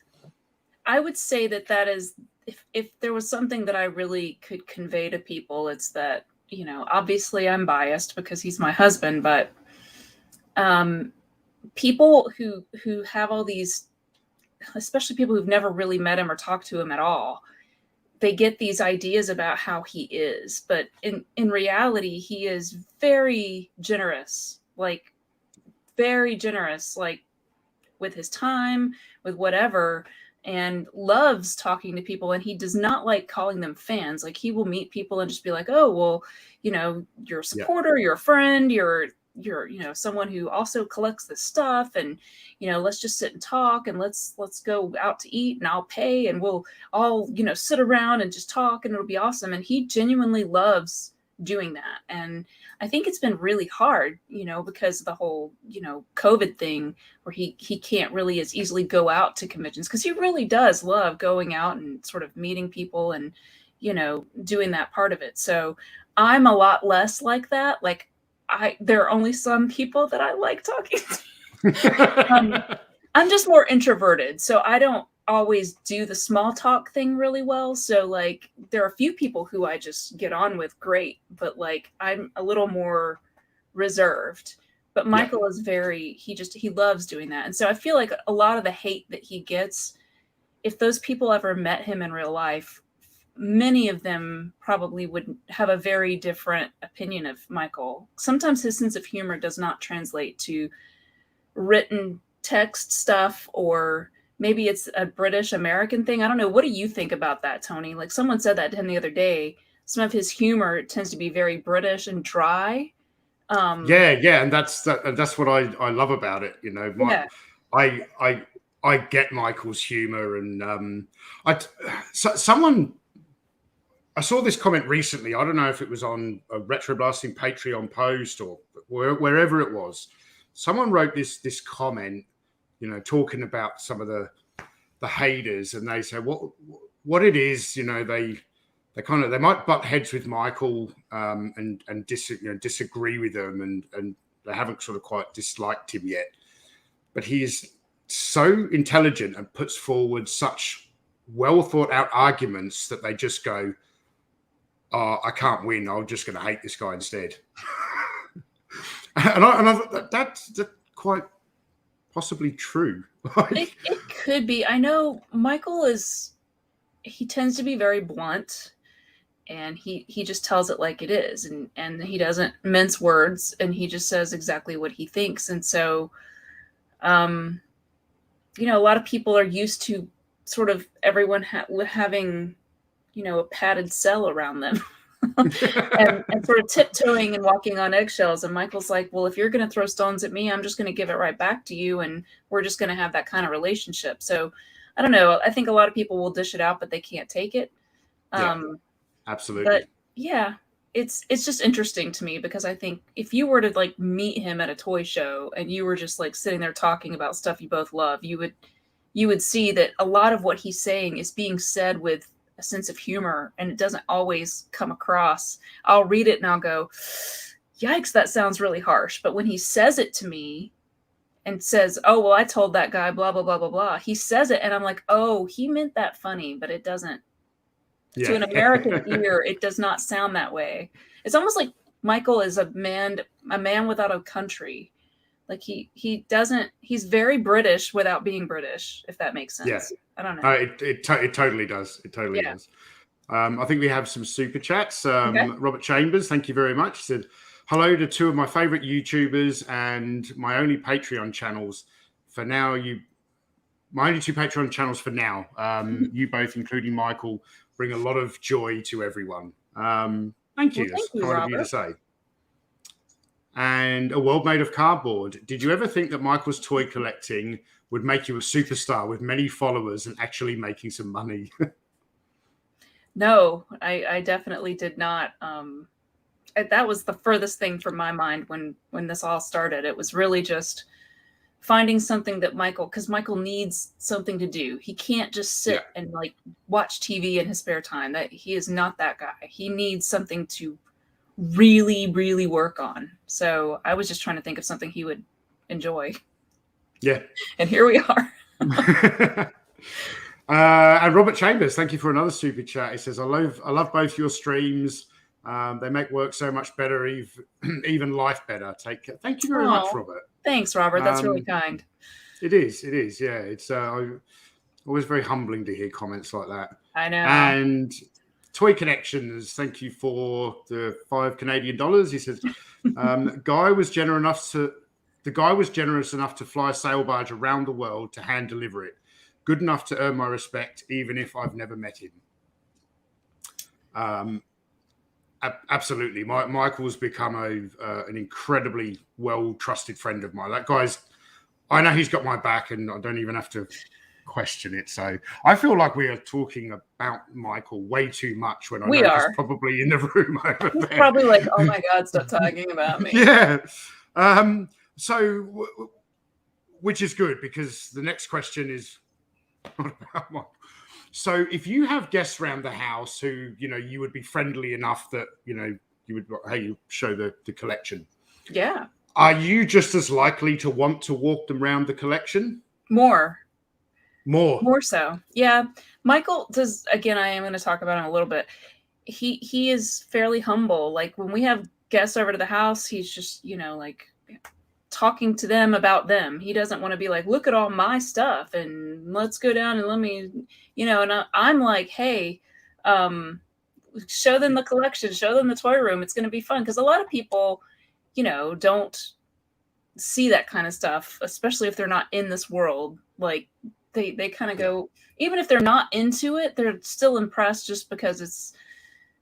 I would say that is, if there was something that I really could convey to people, it's that, obviously I'm biased because he's my husband, but people who have all these, especially people who've never really met him or talked to him at all, they get these ideas about how he is. But in reality, he is very generous, like with his time, with whatever, and loves talking to people. And he does not like calling them fans. Like, he will meet people and just be like, oh, well, you're a supporter, you're a friend, you're you're someone who also collects this stuff, and let's just sit and talk, and let's go out to eat, and I'll pay, and we'll all sit around and just talk, and it'll be awesome. And he genuinely loves doing that. And I think it's been really hard, because of the whole COVID thing, where he can't really as easily go out to conventions, because he really does love going out and sort of meeting people and doing that part of it. So I'm a lot less like that. Like, there are only some people that I like talking to. I'm just more introverted, so I don't always do the small talk thing really well. So like, there are a few people who I just get on with great, but like, I'm a little more reserved. But Michael is he loves doing that. And so I feel like a lot of the hate that he gets, if those people ever met him in real life, many of them probably would have a very different opinion of Michael. Sometimes his sense of humor does not translate to written text stuff, or maybe it's a British American thing. I don't know. What do you think about that, Tony? Like, someone said that to him the other day. Some of his humor tends to be very British and dry. Yeah, and that's what I love about it. I get Michael's humor, and I saw this comment recently. I don't know if it was on a RetroBlasting Patreon post or wherever it was. Someone wrote this comment, talking about some of the haters, and they say what it is. They might butt heads with Michael and disagree with them, and they haven't sort of quite disliked him yet. But he is so intelligent and puts forward such well thought out arguments that they just go, I can't win. I'm just going to hate this guy instead. and I thought that's quite possibly true. It could be. I know Michael he tends to be very blunt, and he just tells it like it is, and he doesn't mince words, and he just says exactly what he thinks. And so, a lot of people are used to sort of everyone having a padded cell around them and sort of tiptoeing and walking on eggshells. And Michael's like, well, if you're going to throw stones at me, I'm just going to give it right back to you. And we're just going to have that kind of relationship. So I don't know. I think a lot of people will dish it out, but they can't take it. Absolutely. But yeah, it's just interesting to me, because I think if you were to like meet him at a toy show and you were just like sitting there talking about stuff you both love, you would see that a lot of what he's saying is being said with a sense of humor, and it doesn't always come across. I'll read it and I'll go, yikes, that sounds really harsh. But when he says it to me and says, oh, well, I told that guy, blah, blah, blah, blah, blah. He says it and I'm like, oh, he meant that funny, but it doesn't. Yeah. To an American ear, it does not sound that way. It's almost like Michael is a man without a country. Like he's very British without being British, if that makes sense. Yeah. I don't know. It totally does. It totally does. I think we have some super chats. Okay. Robert Chambers, thank you very much. He said, hello to two of my favorite YouTubers and my only Patreon channels for now. My only two Patreon channels for now. You both, including Michael, bring a lot of joy to everyone. Thank you. That's kind of you to say. And a world made of cardboard. Did you ever think that Michael's toy collecting would make you a superstar with many followers and actually making some money? No, I definitely did not. That was the furthest thing from my mind when this all started. It was really just finding something that because Michael needs something to do. He can't just sit and like watch TV in his spare time. That he is not that guy. He needs something to really, really work on. So I was just trying to think of something he would enjoy. Yeah. And here we are. And Robert Chambers, thank you for another super chat. He says, I love both your streams. They make work so much better, even life better. Thank you very much, Robert. Thanks, Robert. That's really kind. It is. Yeah. It's always very humbling to hear comments like that. I know. And Toy Connections, thank you for the $5 Canadian. He says, the guy was generous enough to fly a sail barge around the world to hand deliver it. Good enough to earn my respect, even if I've never met him. Absolutely. Michael's become an incredibly well-trusted friend of mine. That guy's, I know he's got my back and I don't even have to question it. So I feel like we are talking about Michael way too much when I know he's probably in the room over there. Probably like, oh my God, stop talking about me. Yeah. So, which is good because the next question is not about Michael. So if you have guests around the house who, you would be friendly enough that, you would, hey, you show the collection. Yeah. Are you just as likely to want to walk them around the collection? More so. Yeah. Michael does, again, I am going to talk about him a little bit. He is fairly humble. Like when we have guests over to the house, he's just, like talking to them about them. He doesn't want to be like, look at all my stuff and let's go down and let me, and I'm like, hey, show them the collection, show them the toy room. It's going to be fun. Cause a lot of people, don't see that kind of stuff, especially if they're not in this world. Like they kind of go, even if they're not into it, they're still impressed just because it's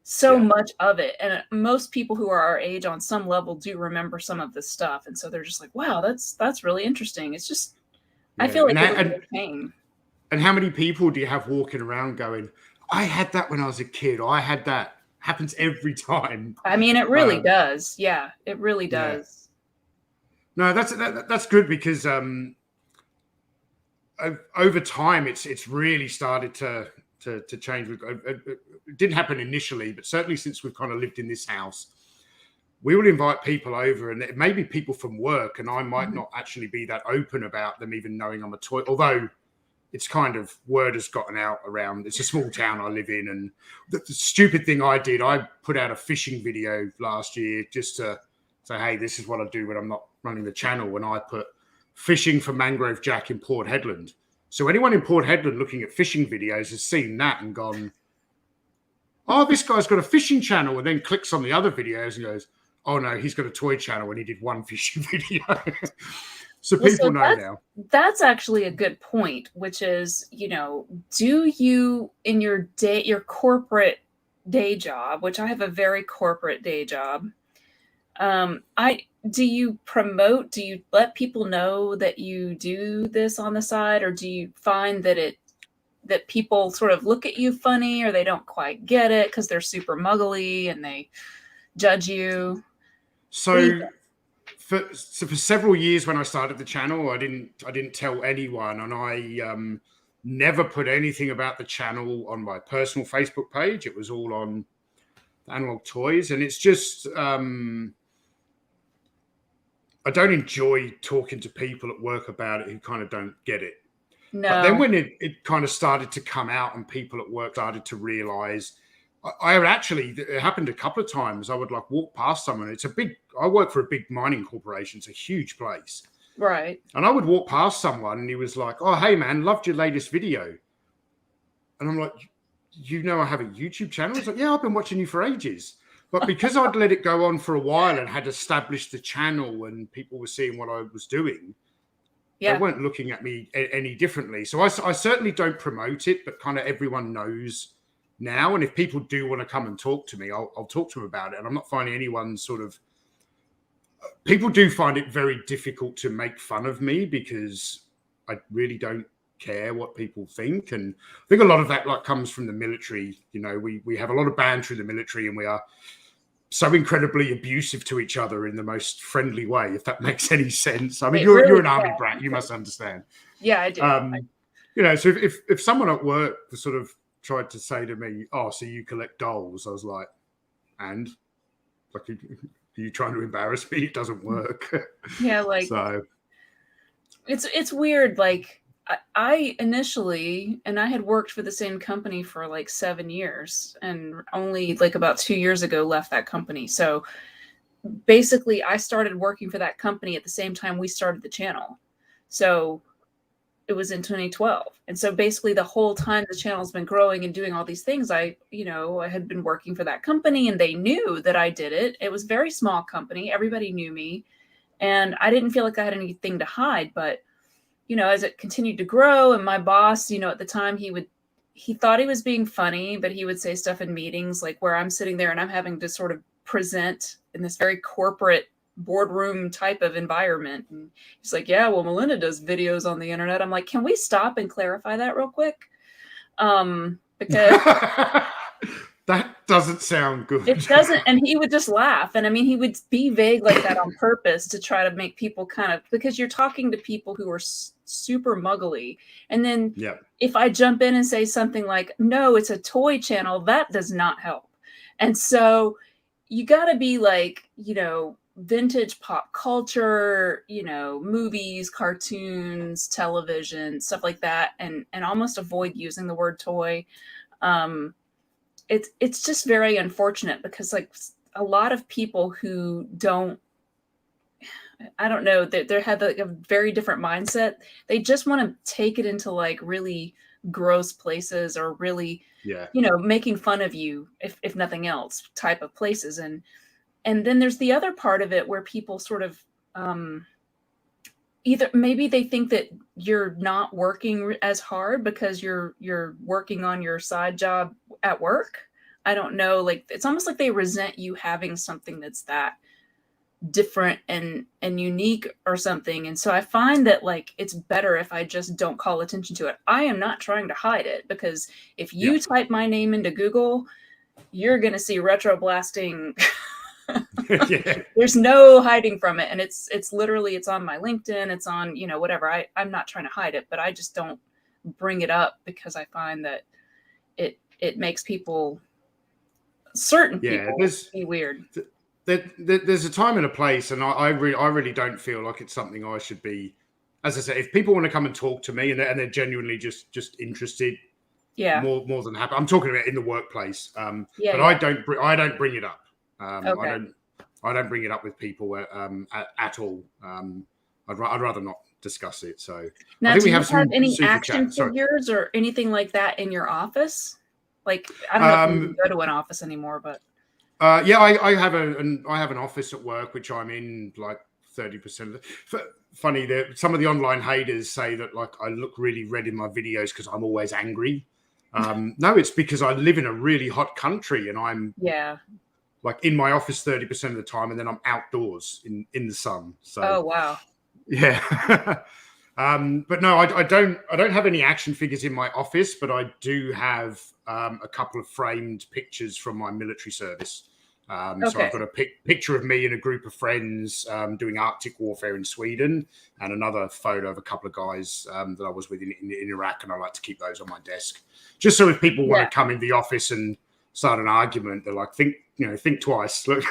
so much of it. And most people who are our age on some level do remember some of this stuff. And so they're just like, wow, that's really interesting. It's just, I feel like it's a pain. And how many people do you have walking around going, I had that when I was a kid, or I had that? Happens every time. I mean, it really does. Yeah, it really does. Yeah. No, that's good because over time it's really started to change. It didn't happen initially, but certainly since we've kind of lived in this house, we will invite people over, and it may be people from work, and I might not actually be that open about them even knowing I'm a toy, although it's kind of word has gotten out around. It's a small town I live in, and the stupid thing I did, I put out a fishing video last year just to say, hey, this is what I do when I'm not running the channel, and I put fishing for mangrove jack in Port Hedland. So anyone in Port Hedland looking at fishing videos has seen that and gone, oh, this guy's got a fishing channel, and then clicks on the other videos and goes, oh no, he's got a toy channel and he did one fishing video. So people know now. That's actually a good point, which is, do you in your corporate day job, which I have a very corporate day job, do you let people know that you do this on the side, or do you find that people sort of look at you funny, or they don't quite get it because they're super muggly and they judge you? So for several years when I started the channel, I didn't tell anyone, and I never put anything about the channel on my personal Facebook page. It was all on Analog Toys, and it's just I don't enjoy talking to people at work about it who kind of don't get it. No. But then when it kind of started to come out and people at work started to realize, it happened a couple of times. I would like walk past someone. I work for a big mining corporation. It's a huge place. Right. And I would walk past someone and he was like, oh, hey man, loved your latest video. And I'm like, I have a YouTube channel? He's like, yeah, I've been watching you for ages. But because I'd let it go on for a while and had established the channel and people were seeing what I was doing, they weren't looking at me any differently. So I certainly don't promote it, but kind of everyone knows now. And if people do want to come and talk to me, I'll talk to them about it. And I'm not finding anyone people do find it very difficult to make fun of me because I really don't care what people think. And I think a lot of that comes from the military. We have a lot of banter in the military, and we are so incredibly abusive to each other in the most friendly way, if that makes any sense. I mean, you're an army brat, you must understand. Yeah, I do. So if someone at work sort of tried to say to me, oh, so you collect dolls, I was like, and like, are you trying to embarrass me? It doesn't work. Yeah, like, so it's weird. Like, I initially, and I had worked for the same company for like 7 years, and only like about 2 years ago left that company. So basically I started working for that company at the same time we started the channel. So it was in 2012. And so basically the whole time the channel's been growing and doing all these things, I had been working for that company, and they knew that I did it. It was a very small company. Everybody knew me, and I didn't feel like I had anything to hide. But as it continued to grow, and my boss, at the time, he he thought he was being funny, but he would say stuff in meetings like where I'm sitting there and I'm having to sort of present in this very corporate boardroom type of environment. And he's like, yeah, well, Melinda does videos on the internet. I'm like, can we stop and clarify that real quick? Because that doesn't sound good. It doesn't. And he would just laugh. And I mean, he would be vague like that on purpose to try to make people kind of, because you're talking to people who are super muggly. And then if I jump in and say something like, no, it's a toy channel, that does not help. And so you got to be like, you know, vintage pop culture, you know, movies, cartoons, television, stuff like that. And almost avoid using the word toy. It's just very unfortunate because like a lot of people who don't, I don't know, they have like a very different mindset. They just want to take it into like really gross places or really, you know, making fun of you, if nothing else, type of places. And then there's the other part of it where people sort of either maybe they think that you're not working as hard because you're working on your side job at work. I don't know. Like, it's almost like they resent you having something that's that different and unique or something. And so I find that like, it's better if I just don't call attention to it. I am not trying to hide it because if you type my name into Google, you're going to see RetroBlasting. There's no hiding from it. And it's literally, it's on my LinkedIn. It's on, you know, whatever. I'm not trying to hide it, but I just don't bring it up because I find that it makes people, certain people, be weird. There's a time and a place, and I really don't feel like it's something I should be. As I said, if people want to come and talk to me and they're genuinely just interested, more than happy. I'm talking about in the workplace, but I don't bring it up. I don't bring it up with people at all. I'd rather not discuss it. So now, I think do we have some any action figures or anything like that in your office? Like, I don't know if you go to an office anymore, but I have an office at work which I'm in like 30%. Funny that some of the online haters say that like I look really red in my videos because I'm always angry. No, it's because I live in a really hot country and I'm like in my office 30% of the time, and then I'm outdoors in the sun. So oh wow, yeah. But no, I don't have any action figures in my office, but I do have a couple of framed pictures from my military service. So I've got a picture of me and a group of friends doing Arctic warfare in Sweden, and another photo of a couple of guys that I was with in Iraq, and I like to keep those on my desk, just so if people want to come in the office and start an argument, they're like, think twice. Look.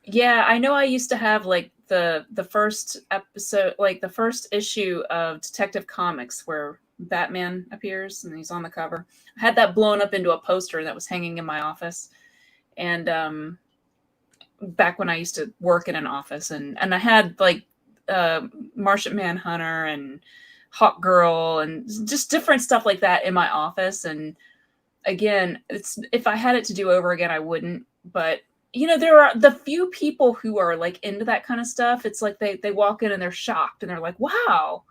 Yeah, I know I used to have like the first episode, like the first issue of Detective Comics where Batman appears and he's on the cover. I had that blown up into a poster that was hanging in my office. And back when I used to work in an office, and I had like Martian Manhunter and Hawk Girl and just different stuff like that in my office. And again, it's if I had it to do over again, I wouldn't. But you know, there are the few people who are like into that kind of stuff. It's like they walk in and they're shocked and they're like, wow,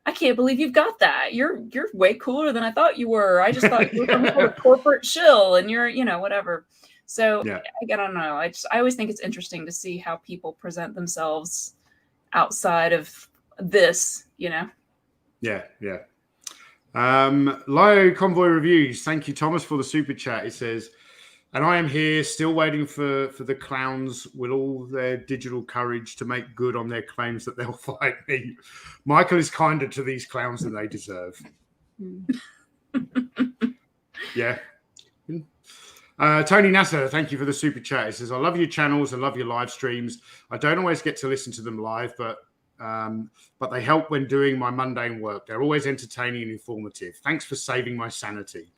I can't believe you've got that. You're way cooler than I thought you were. I just thought you were some sort of corporate shill and you're, you know, whatever. So I don't know. I always think it's interesting to see how people present themselves outside of this, you know? Yeah. Lio Convoy Reviews. Thank you, Thomas, for the super chat. It says, and I am here still waiting for the clowns with all their digital courage to make good on their claims that they'll fight me. Michael is kinder to these clowns than they deserve. Yeah. Tony Nasser, thank you for the super chat. He says, I love your channels. I love your live streams. I don't always get to listen to them live, but they help when doing my mundane work. They're always entertaining and informative. Thanks for saving my sanity.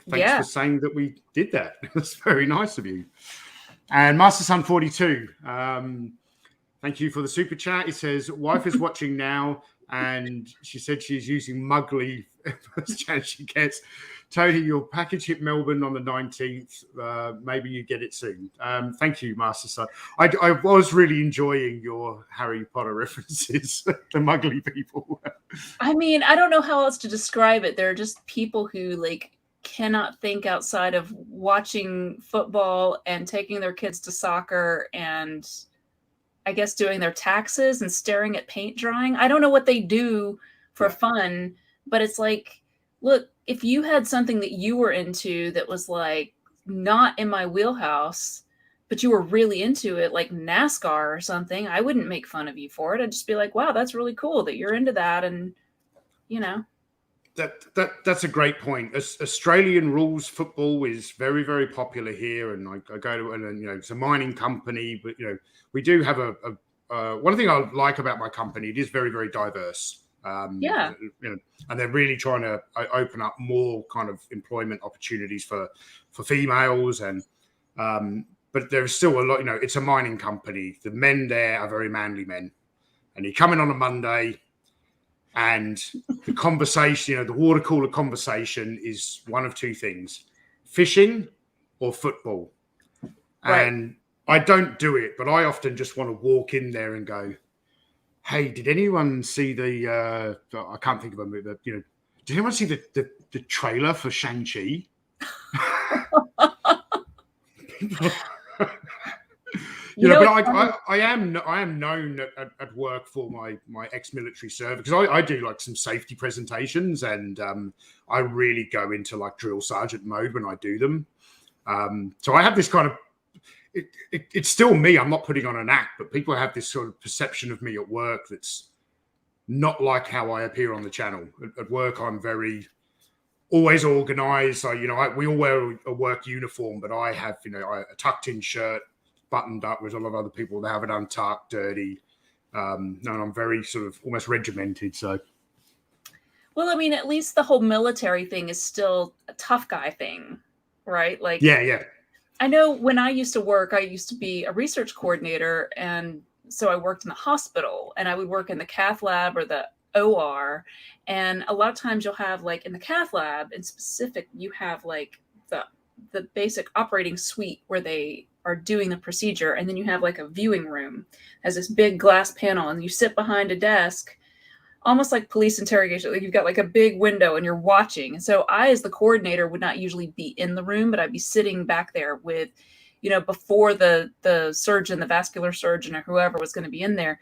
Thanks for saying that we did that. That's very nice of you. And Master Son 42, thank you for the super chat. It says, wife is watching now, and she said she's using Mugly first chance she gets. Tony, your package hit Melbourne on the 19th. Maybe you get it soon. Thank you, Master Son. I was really enjoying your Harry Potter references, the Mugly people. I mean, I don't know how else to describe it. They're just people who like cannot think outside of watching football and taking their kids to soccer and I guess doing their taxes and staring at paint drying. I don't know what they do for fun, but it's like, look, if you had something that you were into that was like not in my wheelhouse, but you were really into it, like NASCAR or something, I wouldn't make fun of you for it. I'd just be like, wow, that's really cool that you're into that. And, you know. That's a great point. Australian rules football is very, very popular here, and I go to, and you know, it's a mining company, but you know, we do have one thing I like about my company. It is very, very diverse. You know, and they're really trying to open up more kind of employment opportunities for females, and but there's still a lot. You know, it's a mining company. The men there are very manly men, and you come in on a Monday. And the conversation, you know, the water cooler conversation is one of two things: fishing or football. Right. And I don't do it, but I often just want to walk in there and go, "Hey, did anyone see the? I can't think of a movie. You know, did anyone see the trailer for Shang-Chi?" You know, but I am known at work for my ex-military service, because I do like some safety presentations, and I really go into like drill sergeant mode when I do them. So I have this kind of it's still me. I'm not putting on an act, but people have this sort of perception of me at work that's not like how I appear on the channel. At work, I'm very always organized. We all wear a work uniform, but I have a tucked in shirt, buttoned up, with a lot of other people that have it untucked, dirty. And I'm very sort of almost regimented. So, well, I mean, at least the whole military thing is still a tough guy thing, right? Like, yeah. I know when I used to work, I used to be a research coordinator, and so I worked in the hospital, and I would work in the cath lab or the OR, and a lot of times you'll have, like, in the cath lab in specific, you have like the basic operating suite where they are doing the procedure, and then you have like a viewing room, has this big glass panel, and you sit behind a desk, almost like police interrogation. Like, you've got like a big window and you're watching. And so I, as the coordinator, would not usually be in the room, but I'd be sitting back there with, before the surgeon, the vascular surgeon, or whoever was going to be in there,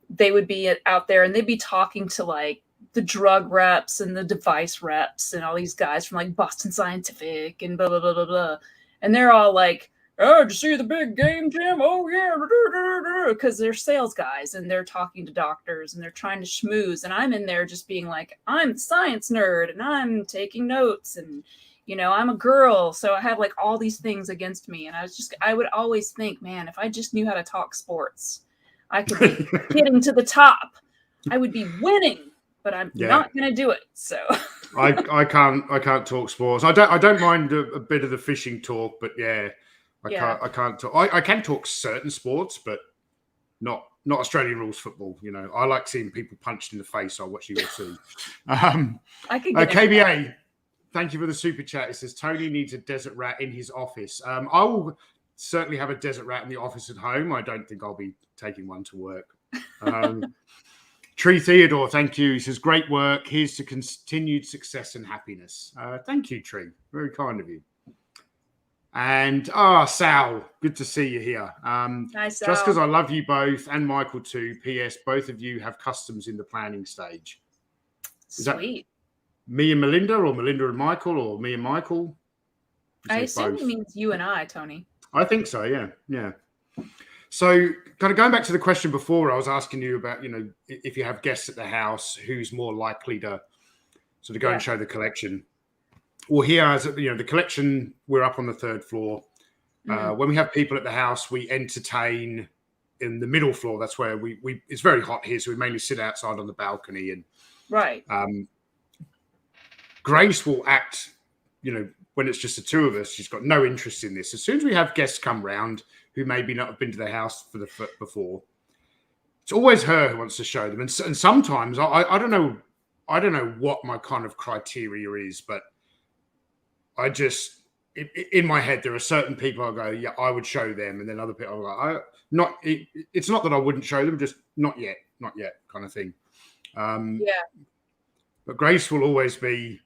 they would be out there and they'd be talking to like the drug reps and the device reps and all these guys from like Boston Scientific and blah, blah, blah, blah, blah. And they're all like, "Oh, did you see the big game, Jim? Oh, yeah." Because they're sales guys and they're talking to doctors and they're trying to schmooze. And I'm in there just being like, I'm the science nerd and I'm taking notes and, I'm a girl. So I have like all these things against me. And I would always think, man, if I just knew how to talk sports, I could be getting to the top. I would be winning, but I'm not going to do it. So I can't talk sports. I don't mind a bit of the fishing talk, but yeah. I can't talk. I can talk certain sports, but not Australian rules football. I like seeing people punched in the face. I'll watch UFC. I could get KBA. Thank you for the super chat. It says Tony needs a desert rat in his office. I will certainly have a desert rat in the office at home. I don't think I'll be taking one to work. Tree Theodore, thank you. He says, great work. Here's to continued success and happiness. Thank you, Tree. Very kind of you. And Sal, good to see you here. Hi, Sal. Just because I love you both and Michael too. P.S. Both of you have customs in the planning stage. Is Sweet. That me and Melinda, or Melinda and Michael, or me and Michael? I assume it means you and I, Tony. I think so. Yeah. So, kind of going back to the question before, I was asking you about, if you have guests at the house, who's more likely to sort of go and show the collection. Well, here, as the collection, we're up on the third floor. When we have people at the house, we entertain in the middle floor. That's where we it's very hot here, so we mainly sit outside on the balcony. And right. Grace will act, when it's just the two of us. She's got no interest in this. As soon as we have guests come round who maybe not have been to the house before, it's always her who wants to show them. And sometimes I don't know what my kind of criteria is, but I just, in my head, there are certain people I go, yeah, I would show them. And then other people are like, it's not that I wouldn't show them, just not yet kind of thing. Yeah. But Grace will always be.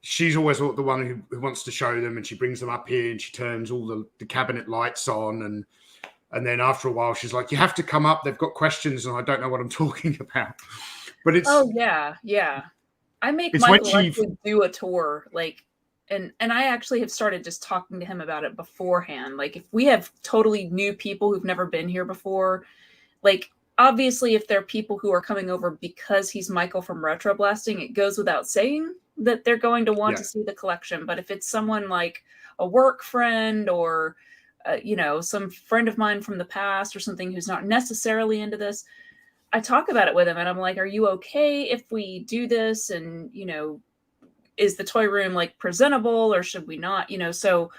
She's always the one who wants to show them, and she brings them up here, and she turns all the cabinet lights on, and then after a while, she's like, "You have to come up. They've got questions, and I don't know what I'm talking about." But it's yeah. I make Michael actually do a tour, like, and I actually have started just talking to him about it beforehand. Like, if we have totally new people who've never been here before, like, obviously, if there are people who are coming over because he's Michael from RetroBlasting, it goes without saying that they're going to want to see the collection. But if it's someone like a work friend or, some friend of mine from the past or something who's not necessarily into this, I talk about it with him and I'm like, are you okay if we do this? And, is the toy room like presentable or should we not, so,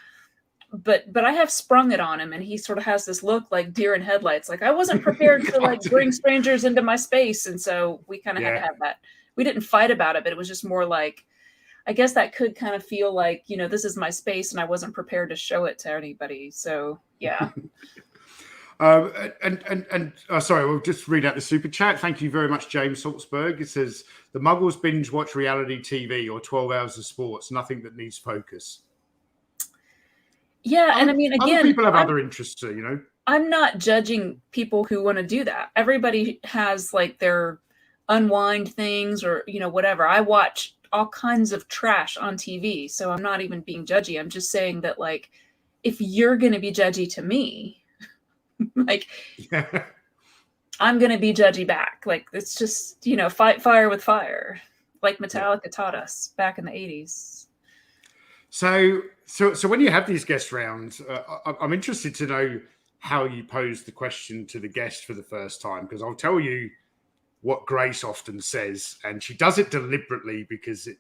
but I have sprung it on him and he sort of has this look like deer in headlights. Like I wasn't prepared to like bring strangers into my space. And so we kind of had to have that. We didn't fight about it, but it was just more like, I guess that could kind of feel like, this is my space and I wasn't prepared to show it to anybody. So, yeah. Sorry, we'll just read out the super chat. Thank you very much, James Salzberg. It says, the Muggles binge watch reality TV or 12 hours of sports, nothing that needs focus. Yeah, and I mean, again, other people have other interests too, I'm not judging people who want to do that. Everybody has like their unwind things or, whatever. I watch all kinds of trash on TV, so I'm not even being judgy. I'm just saying that, like, if you're going to be judgy to me, like, I'm going to be judgy back. Like, it's just, fight fire with fire, like Metallica taught us back in the 80s. So when you have these guest rounds, I'm interested to know how you pose the question to the guest for the first time, because I'll tell you what Grace often says, and she does it deliberately because it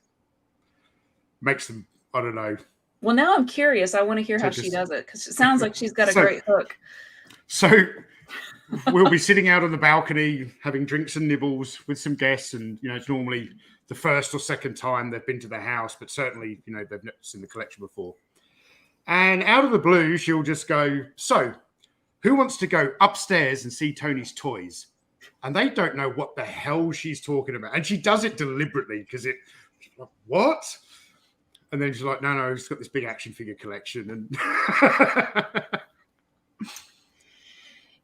makes them, I don't know. Well, now I'm curious. I want to hear how she does it, because it sounds like she's got a great hook. So we'll be sitting out on the balcony having drinks and nibbles with some guests, and it's normally the first or second time they've been to the house, but certainly they've never seen the collection before. And out of the blue, she'll just go, "So, who wants to go upstairs and see Tony's toys?" And they don't know what the hell she's talking about, and she does it deliberately because what? And then she's like, "No, he's got this big action figure collection." And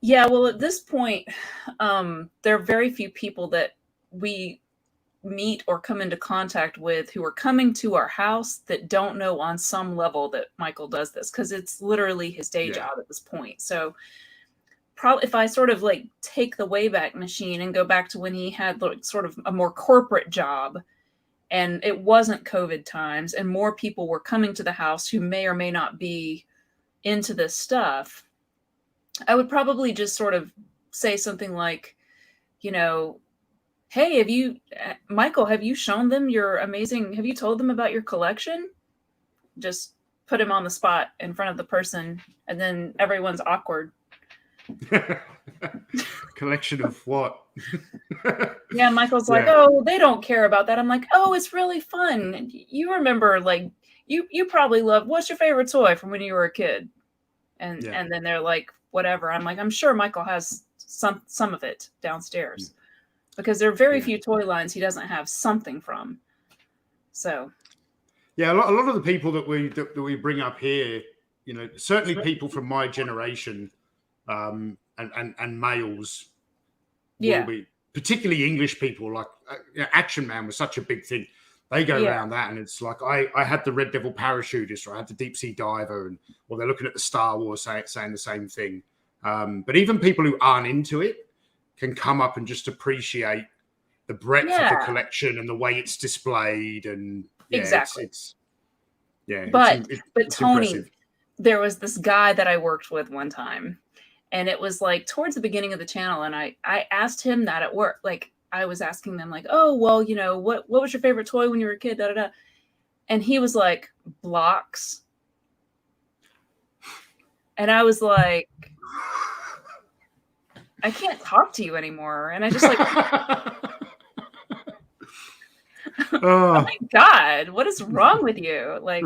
yeah, well, at this point, there are very few people that we meet or come into contact with who are coming to our house that don't know on some level that Michael does this, because it's literally his day job at this point. So probably if I sort of like take the Wayback Machine and go back to when he had like sort of a more corporate job and it wasn't COVID times and more people were coming to the house who may or may not be into this stuff, I would probably just sort of say something like, hey, Michael, have you shown them have you told them about your collection? Just put him on the spot in front of the person and then everyone's awkward. Collection of what? Yeah, Michael's like, oh, they don't care about that. I'm like, oh, it's really fun. You remember, like, you probably love, what's your favorite toy from when you were a kid? And then they're like, whatever. I'm like, I'm sure Michael has some of it downstairs because there are very few toy lines he doesn't have something from. So yeah, a lot of the people that we bring up here, certainly people from my generation, and males, will be, particularly English people, like Action Man was such a big thing. They go around that, and it's like I had the Red Devil parachutist, or I had the Deep Sea Diver, or they're looking at the Star Wars saying the same thing. But even people who aren't into it can come up and just appreciate the breadth of the collection and the way it's displayed, and exactly. But Tony, impressive. There was this guy that I worked with one time, and it was like towards the beginning of the channel, and I asked him that at work, like I was asking them like, oh, well, what was your favorite toy when you were a kid? Da, da, da. And he was like, blocks. And I was like, I can't talk to you anymore. And I just like, oh my God, what is wrong with you? Like,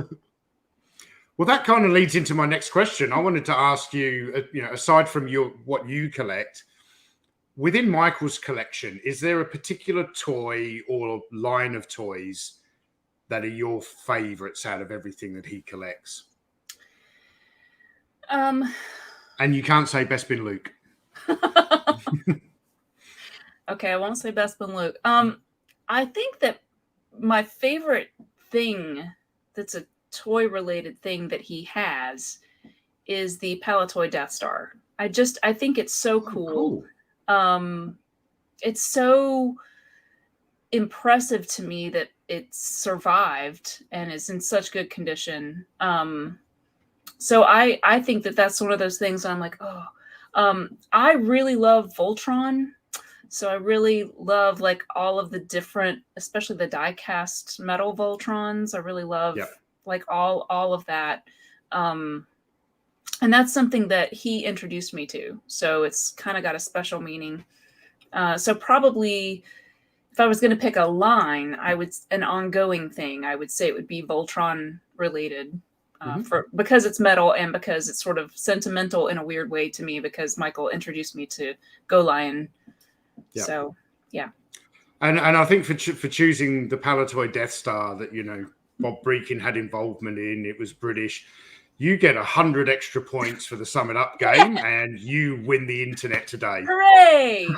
well, that kind of leads into my next question. I wanted to ask you, aside from what you collect, within Michael's collection, is there a particular toy or line of toys that are your favorites out of everything that he collects? And you can't say Bespin Luke. Okay, I won't say Bespin Luke. I think that my favorite thing that's a toy-related thing that he has is the Palitalk Death Star. I think it's so cool. It's so impressive to me that it's survived and is in such good condition. So I think that that's one of those things I'm like, I really love Voltron. So I really love like all of the different, especially the die-cast metal Voltrons. I really love like all of that. And that's something that he introduced me to. So it's kind of got a special meaning. So probably if I was going to pick a line, an ongoing thing, I would say it would be Voltron related. Because it's metal and because it's sort of sentimental in a weird way to me because Michael introduced me to Go Lion. Yep. So, yeah. And I think for choosing the Palitalk Death Star that, Bob Breakin had involvement in, it was British. You get 100 extra points for the Sum It Up game and you win the internet today. Hooray!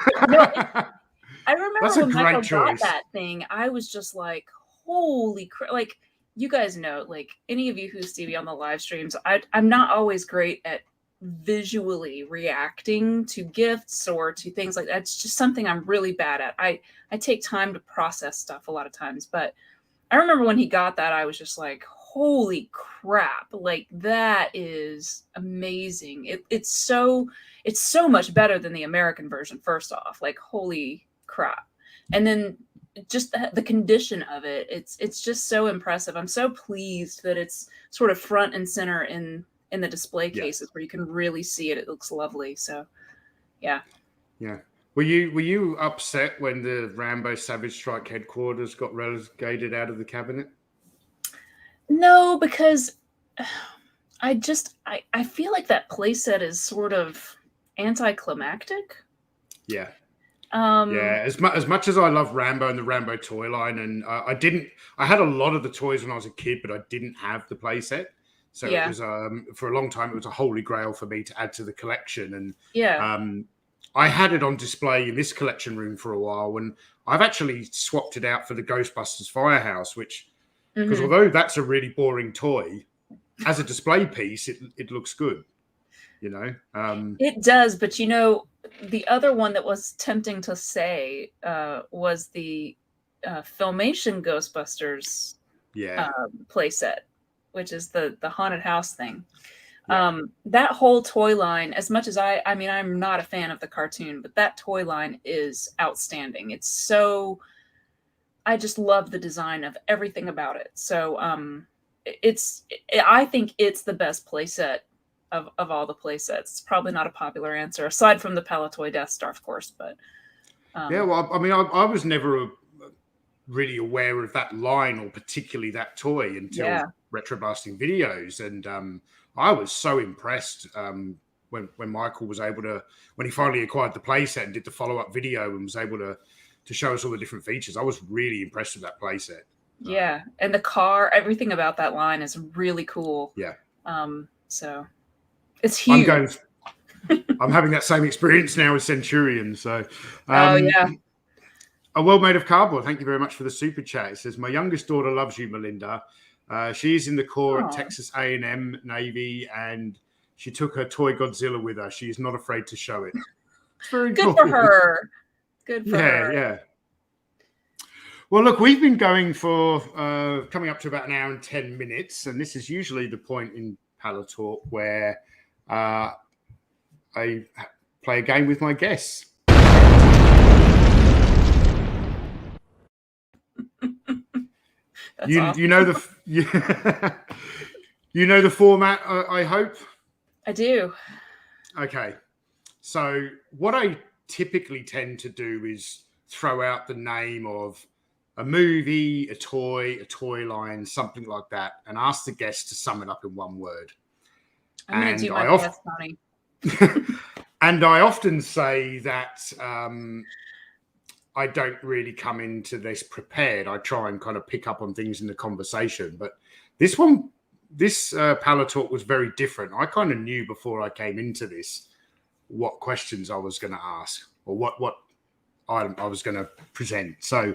I remember That's a when great Michael choice. got that thing, I was just like, holy crap. Like, you guys know, like any of you who see me on the live streams, I'm not always great at visually reacting to gifts or to things like that. It's just something I'm really bad at. I take time to process stuff a lot of times, but I remember when he got that, I was just like, holy crap. Like that is amazing. It's so much better than the American version, first off, like, holy crap. And then just the condition of it, it's just so impressive. I'm so pleased that it's sort of front and center in the display cases where you can really see it. It looks lovely. So, yeah. Were you upset when the Rambo Savage Strike headquarters got relegated out of the cabinet? No, because I feel like that playset is sort of anticlimactic. Yeah. As much as I love Rambo and the Rambo toy line, and I had a lot of the toys when I was a kid, but I didn't have the playset. So it was for a long time, it was a holy grail for me to add to the collection. And I had it on display in this collection room for a while, and I've actually swapped it out for the Ghostbusters Firehouse, which, because although that's a really boring toy, as a display piece, it looks good. It does, but the other one that was tempting to say was the Filmation Ghostbusters playset, which is the haunted house thing. That whole toy line, as much as I'm not a fan of the cartoon, but that toy line is outstanding. It's so, I just love the design of everything about it. So I think it's the best playset of all the playsets. It's probably not a popular answer, aside from the Palitalk Death Star, of course. But I was never really aware of that line or particularly that toy until RetroBlasting videos, and I was so impressed when Michael was able to, when he finally acquired the playset and did the follow-up video and was able to show us all the different features. I was really impressed with that playset. Yeah, and the car, everything about that line is really cool. Yeah. So it's huge. I'm having that same experience now with Centurion. So, A World Made of Cardboard. Thank you very much for the super chat. It says, my youngest daughter loves you, Melinda. She is in the Corps at Texas A&M Navy, and she took her toy Godzilla with her. She is not afraid to show it. It's very good for her. Good for her. Yeah. Well, look, we've been going for coming up to about an hour and 10 minutes, and this is usually the point in Palitalk where I play a game with my guests. You know the format, I hope. I do. Okay, so what I typically tend to do is throw out the name of a movie, a toy line, something like that, and ask the guest to sum it up in one word. I'm going to do my best, Tony. And I often say that I don't really come into this prepared. I try and kind of pick up on things in the conversation. But this Palitalk was very different. I kind of knew before I came into this what questions I was going to ask or what I was going to present. So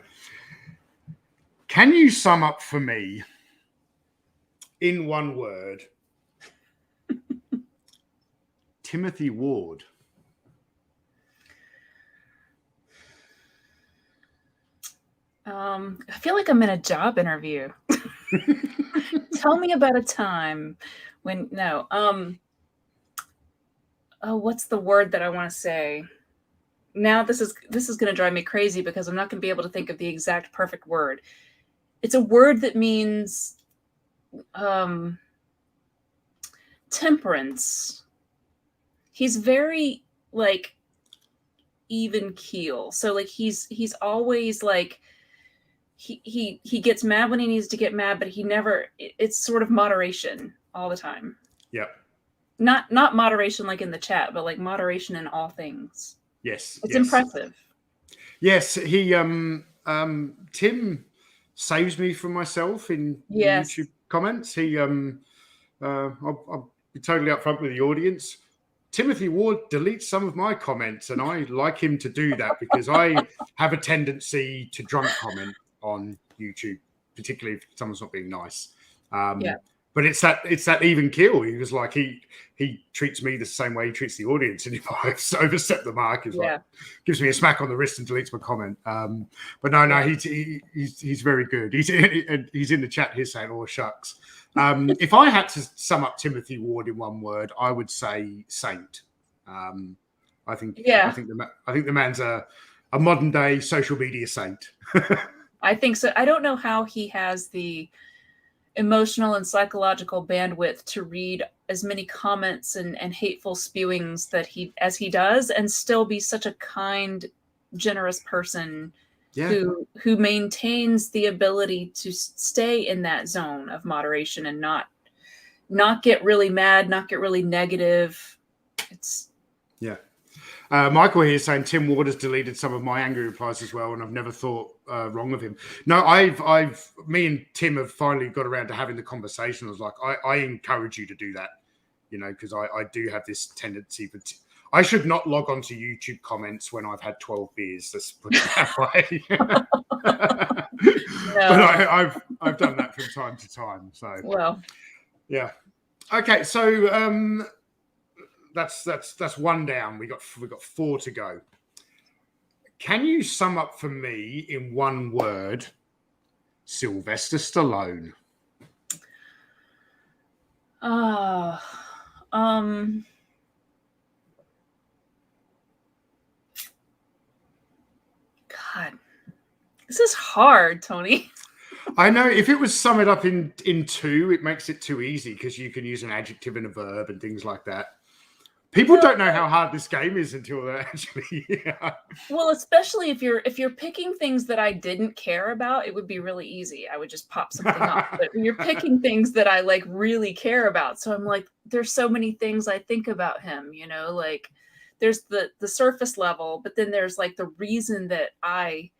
can you sum up for me in one word Timothy Ward? I feel like I'm in a job interview. Tell me about a time when what's the word that I want to say? Now this is going to drive me crazy because I'm not going to be able to think of the exact perfect word. It's a word that means temperance. He's very like even keel. So like he's always like he gets mad when he needs to get mad, but it's sort of moderation all the time. Yeah. Not moderation like in the chat, but like moderation in all things. Yes. It's impressive. Yes, he Tim saves me from myself in YouTube comments. He I'll be totally upfront with the audience. Timothy Ward deletes some of my comments, and I like him to do that because I have a tendency to drunk comment on YouTube, particularly if someone's not being nice. But it's that even keel. He was like he treats me the same way he treats the audience, and if I overstep the mark, he's like gives me a smack on the wrist and deletes my comment. But no, he's very good. He's in the chat here saying, "Oh shucks." If I had to sum up Timothy Ward in one word, I would say saint. I think the man's a modern day social media saint. I think so. I don't know how he has the emotional and psychological bandwidth to read as many comments and hateful spewings as he does and still be such a kind, generous person who maintains the ability to stay in that zone of moderation and not get really mad, not get really negative. Michael here saying Tim Ward has deleted some of my angry replies as well, and I've never thought wrong of him. No, me and Tim have finally got around to having the conversation. I was like, I encourage you to do that, because I do have this tendency. But I should not log on to YouTube comments when I've had 12 beers. Let's put it that way. But I've done that from time to time. So yeah. Okay, so. That's one down. We got 4 to go. Can you sum up for me in one word Sylvester Stallone? God, this is hard, Tony. I know if it was sum it up in 2, it makes it too easy because you can use an adjective and a verb and things like that. People don't know how hard this game is until they're actually. Well, especially if you're picking things that I didn't care about, it would be really easy. I would just pop something up. But when you're picking things that I like really care about, so I'm like, there's so many things I think about him. Like there's the surface level, but then there's like the reason that I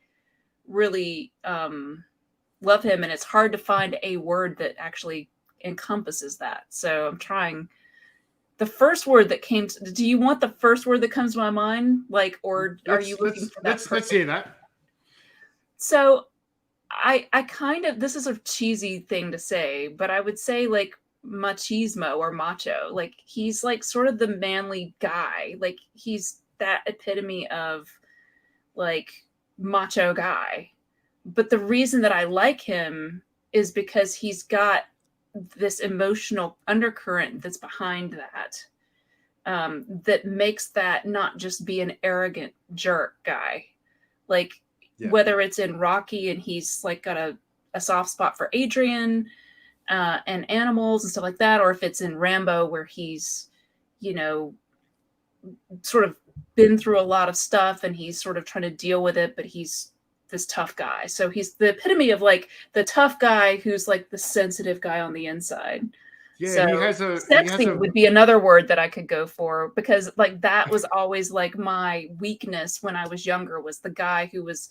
really love him, and it's hard to find a word that actually encompasses that. So I'm trying. The first word that came do you want the first word that comes to my mind? Like, or are you looking for that? Let's hear that. So I kind of, this is a cheesy thing to say, but I would say like machismo or macho. Like he's like sort of the manly guy. Like he's that epitome of like macho guy. But the reason that I like him is because he's got this emotional undercurrent that's behind that, that makes that not just be an arrogant jerk guy. Like whether it's in Rocky and he's like got a soft spot for Adrian and animals and stuff like that, or if it's in Rambo where he's, sort of been through a lot of stuff and he's sort of trying to deal with it, but he's this tough guy. So he's the epitome of like the tough guy who's like the sensitive guy on the inside. Yeah, So he has a sexy would be another word that I could go for, because like that was always like my weakness when I was younger, was the guy who was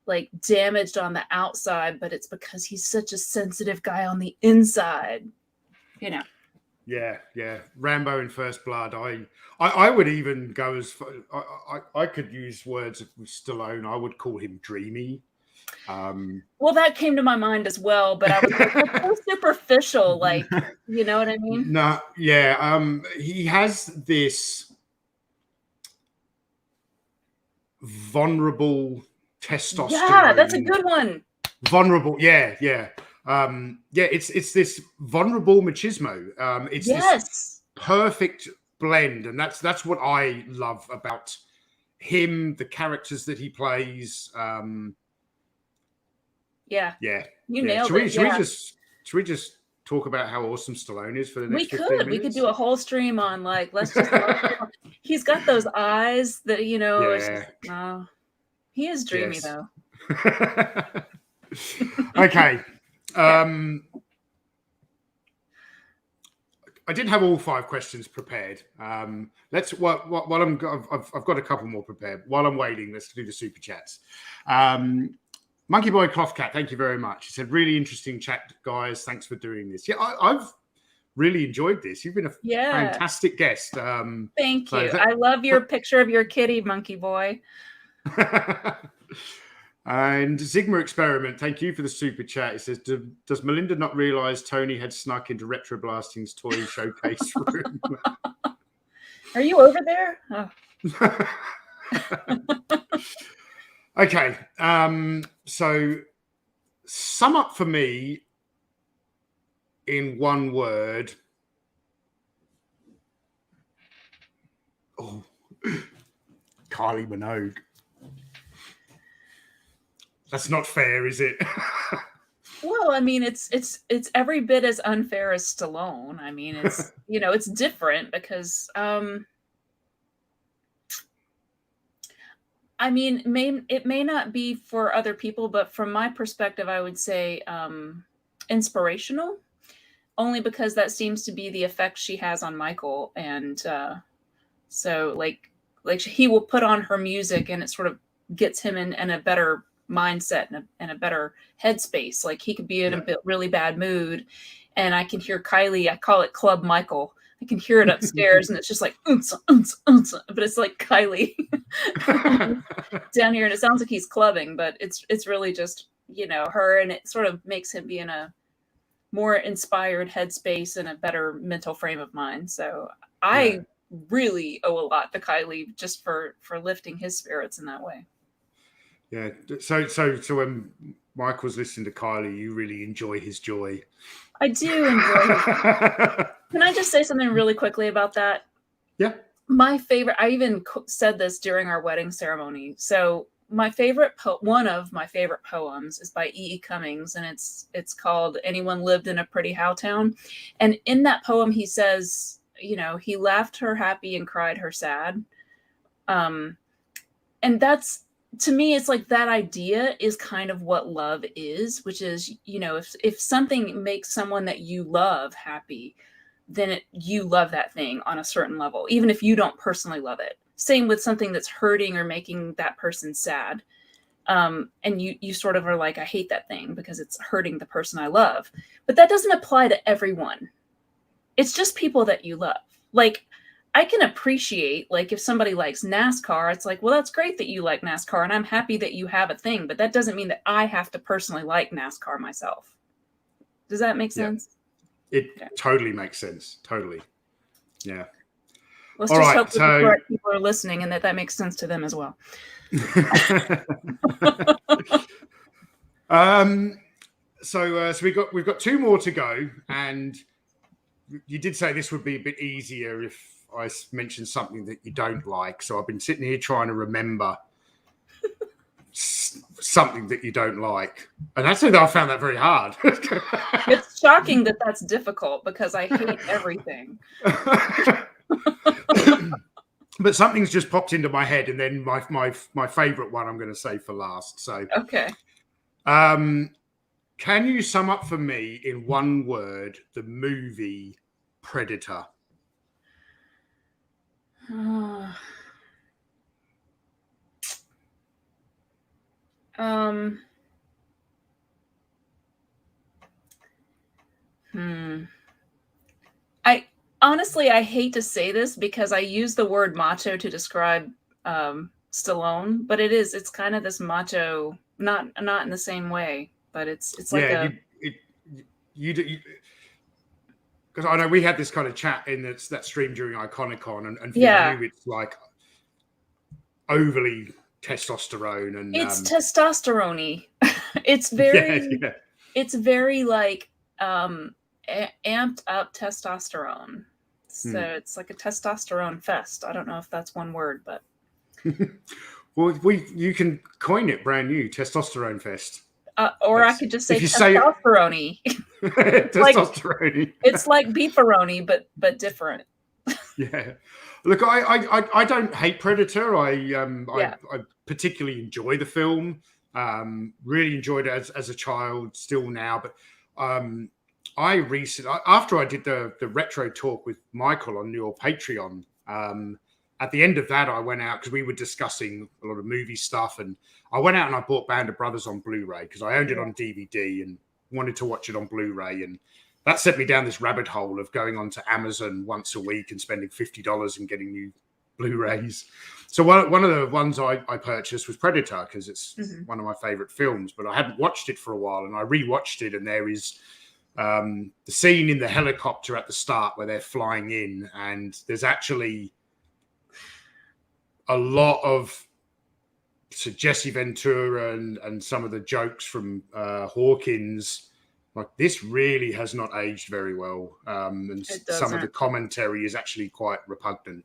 like damaged on the outside, but it's because he's such a sensitive guy on the inside, you know. Yeah. Rambo in First Blood. I would even go as far, I could use words with Stallone. I would call him dreamy. Well, that came to my mind as well, but I was like, that's so superficial, like, you know what I mean? No, yeah. He has this vulnerable testosterone. Yeah, that's a good one. Vulnerable, yeah. It's this vulnerable machismo. It's this perfect blend, and that's what I love about him, the characters that he plays. Yeah. You nailed should it. Should we just talk about how awesome Stallone is for the next 15 minutes? We could do a whole stream on like, let's just he's got those eyes that, you know, it's just, he is dreamy though. Okay. I didn't have all 5 questions prepared. Let's while I've got a couple more prepared. While I'm waiting, let's do the super chats. Monkey Boy Cloth Cat, thank you very much. He said, really interesting chat, guys. Thanks for doing this. Yeah, I've really enjoyed this. You've been a fantastic guest. Thank you. I love your picture of your kitty, Monkey Boy. And Sigma Experiment, thank you for the super chat. It says, does Melinda not realize Tony had snuck into RetroBlasting's toy showcase room? Are you over there? Okay. So sum up for me in one word. Oh, Kylie Minogue. That's not fair, is it? Well, I mean, it's every bit as unfair as Stallone. I mean, it's it's different because I mean, it may not be for other people, but from my perspective, I would say inspirational, only because that seems to be the effect she has on Michael. And so like he will put on her music and it sort of gets him in a better mindset and a better headspace. Like he could be in a really bad mood and I can hear Kylie, I call it Club Michael. I can hear it upstairs and it's just like, but it's like Kylie down here and it sounds like he's clubbing, but it's really just, her, and it sort of makes him be in a more inspired headspace and a better mental frame of mind. So I really owe a lot to Kylie just for lifting his spirits in that way. Yeah. So when Michael's listening to Kylie, you really enjoy his joy. I do enjoy it. Can I just say something really quickly about that? Yeah. My favorite, I even said this during our wedding ceremony. So one of my favorite poems is by E.E. Cummings, and it's called Anyone Lived in a Pretty How Town. And in that poem, he says, he laughed her happy and cried her sad. And that's, to me, it's like that idea is kind of what love is, which is, if something makes someone that you love happy, then you love that thing on a certain level, even if you don't personally love it. Same with something that's hurting or making that person sad. And you sort of are like, I hate that thing because it's hurting the person I love. But that doesn't apply to everyone. It's just people that you love. Like, I can appreciate, like, if somebody likes NASCAR, it's like, well, that's great that you like NASCAR, and I'm happy that you have a thing, but that doesn't mean that I have to personally like NASCAR myself. Does that make sense? It totally makes sense. Totally. Yeah. Let's just hope that the correct people are listening and that makes sense to them as well. So we've got 2 more to go, and you did say this would be a bit easier if I mentioned something that you don't like. So I've been sitting here trying to remember something that you don't like. And actually, I found that very hard. It's shocking that that's difficult because I hate everything. But something's just popped into my head, and then my favorite one I'm going to say for last. So, okay. Can you sum up for me in one word the movie Predator? I hate to say this because I use the word macho to describe Stallone, but it's kind of this macho, not in the same way, but it's like because I know we had this kind of chat in that stream during Iconicon, and for you it's like overly testosterone, and it's testosterone-y. It's very it's very like amped up testosterone. So it's like a testosterone fest. I don't know if that's one word, but well, you can coin it brand new, testosterone fest. Or I could just say testosterone. Testosterone. It's like beefaroni, but different. Yeah. Look, I don't hate Predator. I particularly enjoy the film. Really enjoyed it as a child, still now. But after I did the retro talk with Michael on your Patreon, at the end of that, I went out because we were discussing a lot of movie stuff, and I went out and I bought Band of Brothers on Blu-ray because I owned it on DVD and wanted to watch it on Blu-ray, and that sent me down this rabbit hole of going onto Amazon once a week and spending $50 and getting new Blu-rays. So one of the ones I purchased was Predator because it's one of my favorite films, but I hadn't watched it for a while, and I rewatched it, and there is the scene in the helicopter at the start where they're flying in, and there's actually a lot of Jesse Ventura and some of the jokes from Hawkins. Like, this really has not aged very well, and some of the commentary is actually quite repugnant,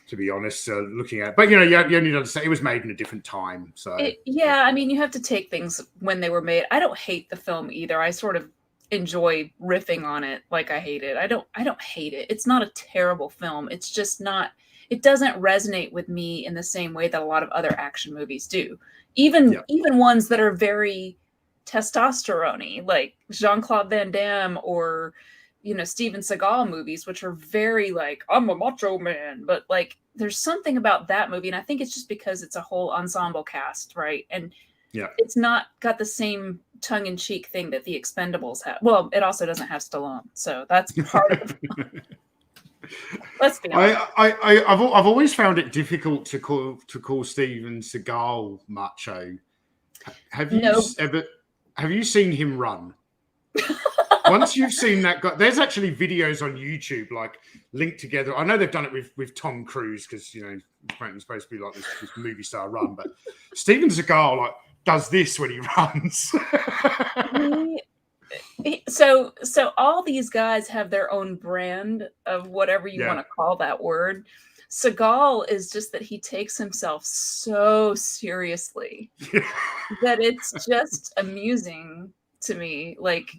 to be honest. Looking at, but you only understand it was made in a different time. So I mean, you have to take things when they were made. I don't hate the film either. I sort of enjoy riffing on it, like I hate it. I don't hate it. It's not a terrible film. It's just not. It doesn't resonate with me in the same way that a lot of other action movies do. Even ones that are very testosterone-y, like Jean-Claude Van Damme or Steven Seagal movies, which are very like, I'm a macho man, but like there's something about that movie, and I think it's just because it's a whole ensemble cast, right? And it's not got the same tongue-in-cheek thing that the Expendables have. Well, it also doesn't have Stallone, so that's part of it. Let's be honest. I've always found it difficult to call Steven Seagal macho. Have you seen him run? Once you've seen that guy, there's actually videos on YouTube like linked together. I know they've done it with Tom Cruise because Quentin's supposed to be like this movie star run, but Steven Seagal like does this when he runs. So all these guys have their own brand of whatever you want to call that word. Seagal is just that he takes himself so seriously that it's just amusing to me. Like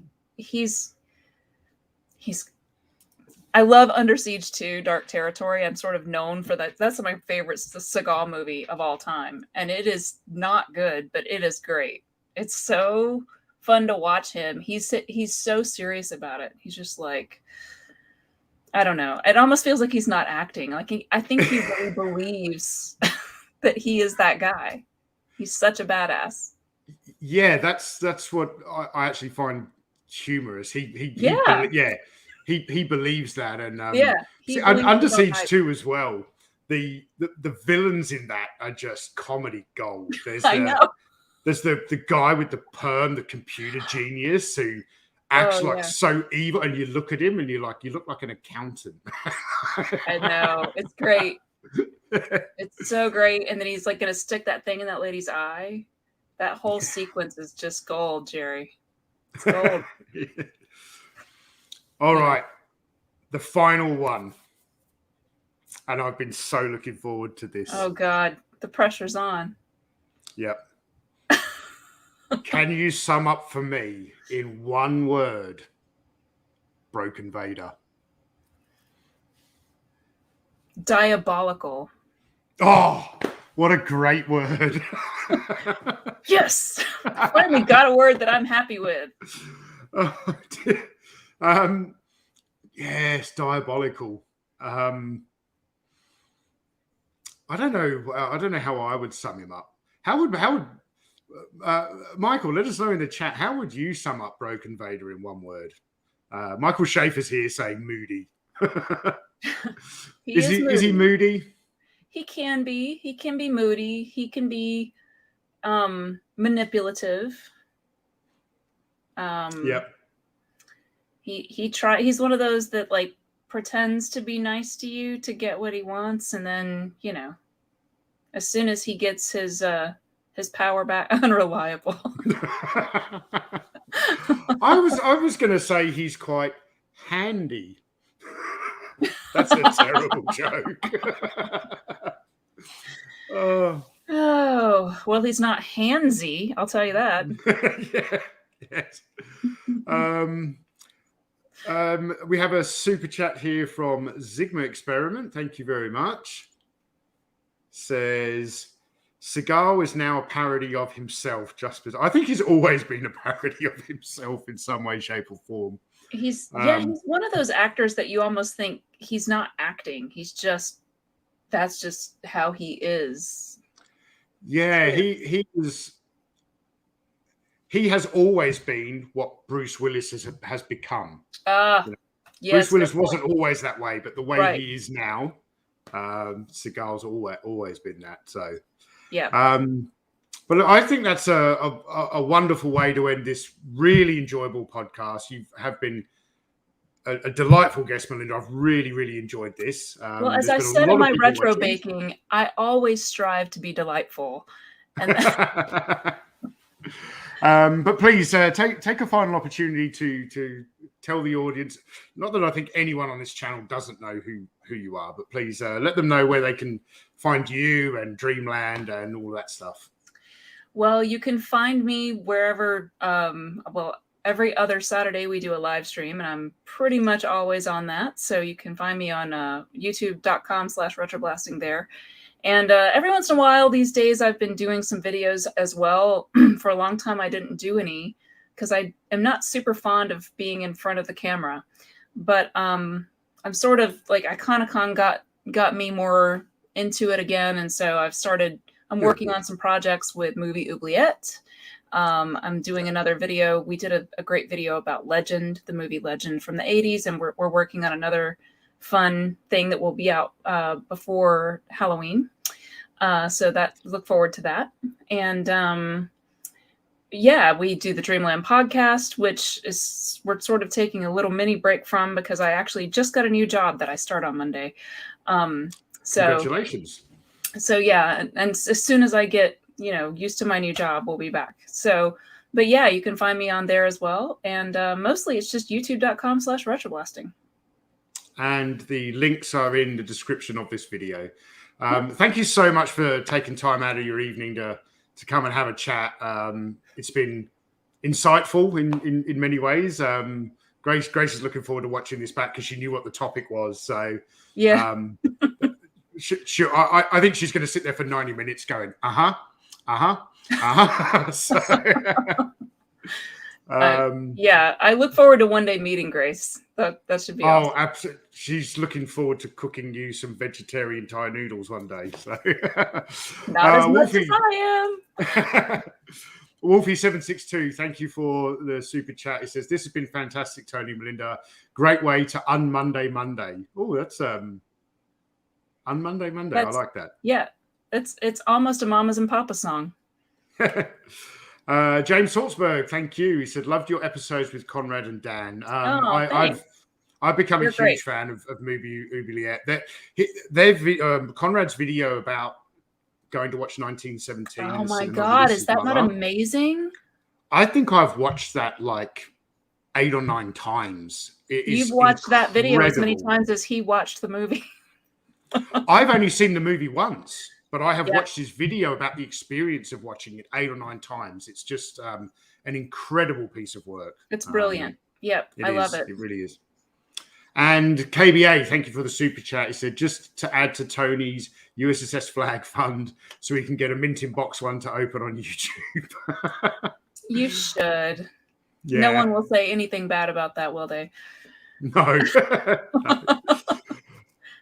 I love Under Siege 2, Dark Territory. I'm sort of known for that. That's my favorite Seagal movie of all time. And it is not good, but it is great. It's so fun to watch him. He's so serious about it. He's just like, I don't know. It almost feels like he's not acting. Like I think he really believes that he is that guy. He's such a badass. Yeah, that's what I actually find humorous. He believes that, and Under Siege 2 as well. The villains in that are just comedy gold. I know. There's the guy with the perm, the computer genius who acts so evil, and you look at him and you look like an accountant. I know. It's great. It's so great. And then he's like going to stick that thing in that lady's eye. That whole sequence is just gold, Jerry. It's gold. All right. The final one. And I've been so looking forward to this. Oh, God. The pressure's on. Yep. Can you sum up for me in one word Broken Vader? Diabolical. Oh, what a great word. Yes. I finally got a word that I'm happy with. Oh, Yes, diabolical. I don't know. I don't know how I would sum him up. How would Michael? Let us know in the chat. How would you sum up Broken Vader in one word? Michael Schaefer's here saying moody. Is he moody? He can be. He can be moody. He can be manipulative. Yep. He's one of those that like pretends to be nice to you to get what he wants, and then, you know, as soon as he gets his power back, unreliable. I was going to say he's quite handy. That's a terrible joke. Oh, well, he's not handsy, I'll tell you that. Yeah, yes. We have a super chat here from Sigma Experiment. Thank you very much. Says Seagal is now a parody of himself. Just as I think he's always been a parody of himself in some way, shape, or form. He's one of those actors that you almost think he's not acting. That's just how he is. Yeah, he has always been what Bruce Willis has become. Yes, Bruce Willis wasn't always that way, but the way he is now, Seagal's always been that. So yeah. But I think that's a wonderful way to end this really enjoyable podcast. You have been a delightful guest, Melinda. I've really, really enjoyed this. Well, as I said in my retro baking, I always strive to be delightful. And but please take a final opportunity to tell the audience. Not that I think anyone on this channel doesn't know who you are, but please let them know where they can find you and Dreamland and all that stuff. Well, you can find me wherever. Every other Saturday we do a live stream, and I'm pretty much always on that. So you can find me on youtube.com/retroblasting there. And every once in a while these days I've been doing some videos as well. For a long time I didn't do any because I am not super fond of being in front of the camera. But I'm sort of like Iconicon got me more into it again. And so I'm working on some projects with Movie Oubliette. I'm doing another video. We did a great video about Legend, the movie Legend from the 80s, and we're working on another fun thing that will be out before Halloween. So look forward to that. And we do the Dreamland Podcast, which we're sort of taking a little mini break from because I actually just got a new job that I start on Monday. Congratulations. So yeah, and as soon as I get used to my new job, we'll be back. So, but yeah, you can find me on there as well. And mostly it's just youtube.com/retroblasting. And the links are in the description of this video. Thank you so much for taking time out of your evening to come and have a chat. It's been insightful in many ways. Grace is looking forward to watching this back because she knew what the topic was. So yeah. I think she's going to sit there for 90 minutes going, So, I look forward to one day meeting Grace. That should be awesome. Oh, absolutely. She's looking forward to cooking you some vegetarian Thai noodles one day. So, not as much as I am. Wolfie762, thank you for the super chat. He says, "This has been fantastic, Tony, Melinda. Great way to Monday. Oh, that's Monday. I like that. Yeah, it's almost a Mamas and Papas song. James Salzberg, thank you. He said, "Loved your episodes with Conrad and Dan." I've become a huge fan of Movie Oubliette. Conrad's video about going to watch 1917. Oh my God, is that not amazing? I think I've watched that like 8 or 9 times. You've watched that video as many times as he watched the movie. I've only seen the movie once, but I have watched his video about the experience of watching it 8 or 9 times. It's just an incredible piece of work. It's brilliant. I love it. It really is. And KBA, thank you for the super chat. He said, just to add to Tony's USSS flag fund so we can get a mint in box one to open on YouTube. You should. Yeah. No one will say anything bad about that, will they? No. No.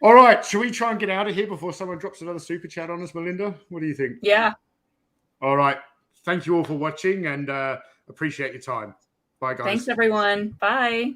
All right. Shall we try and get out of here before someone drops another super chat on us, Melinda? What do you think? Yeah. All right. Thank you all for watching and appreciate your time. Bye, guys. Thanks, everyone. Bye.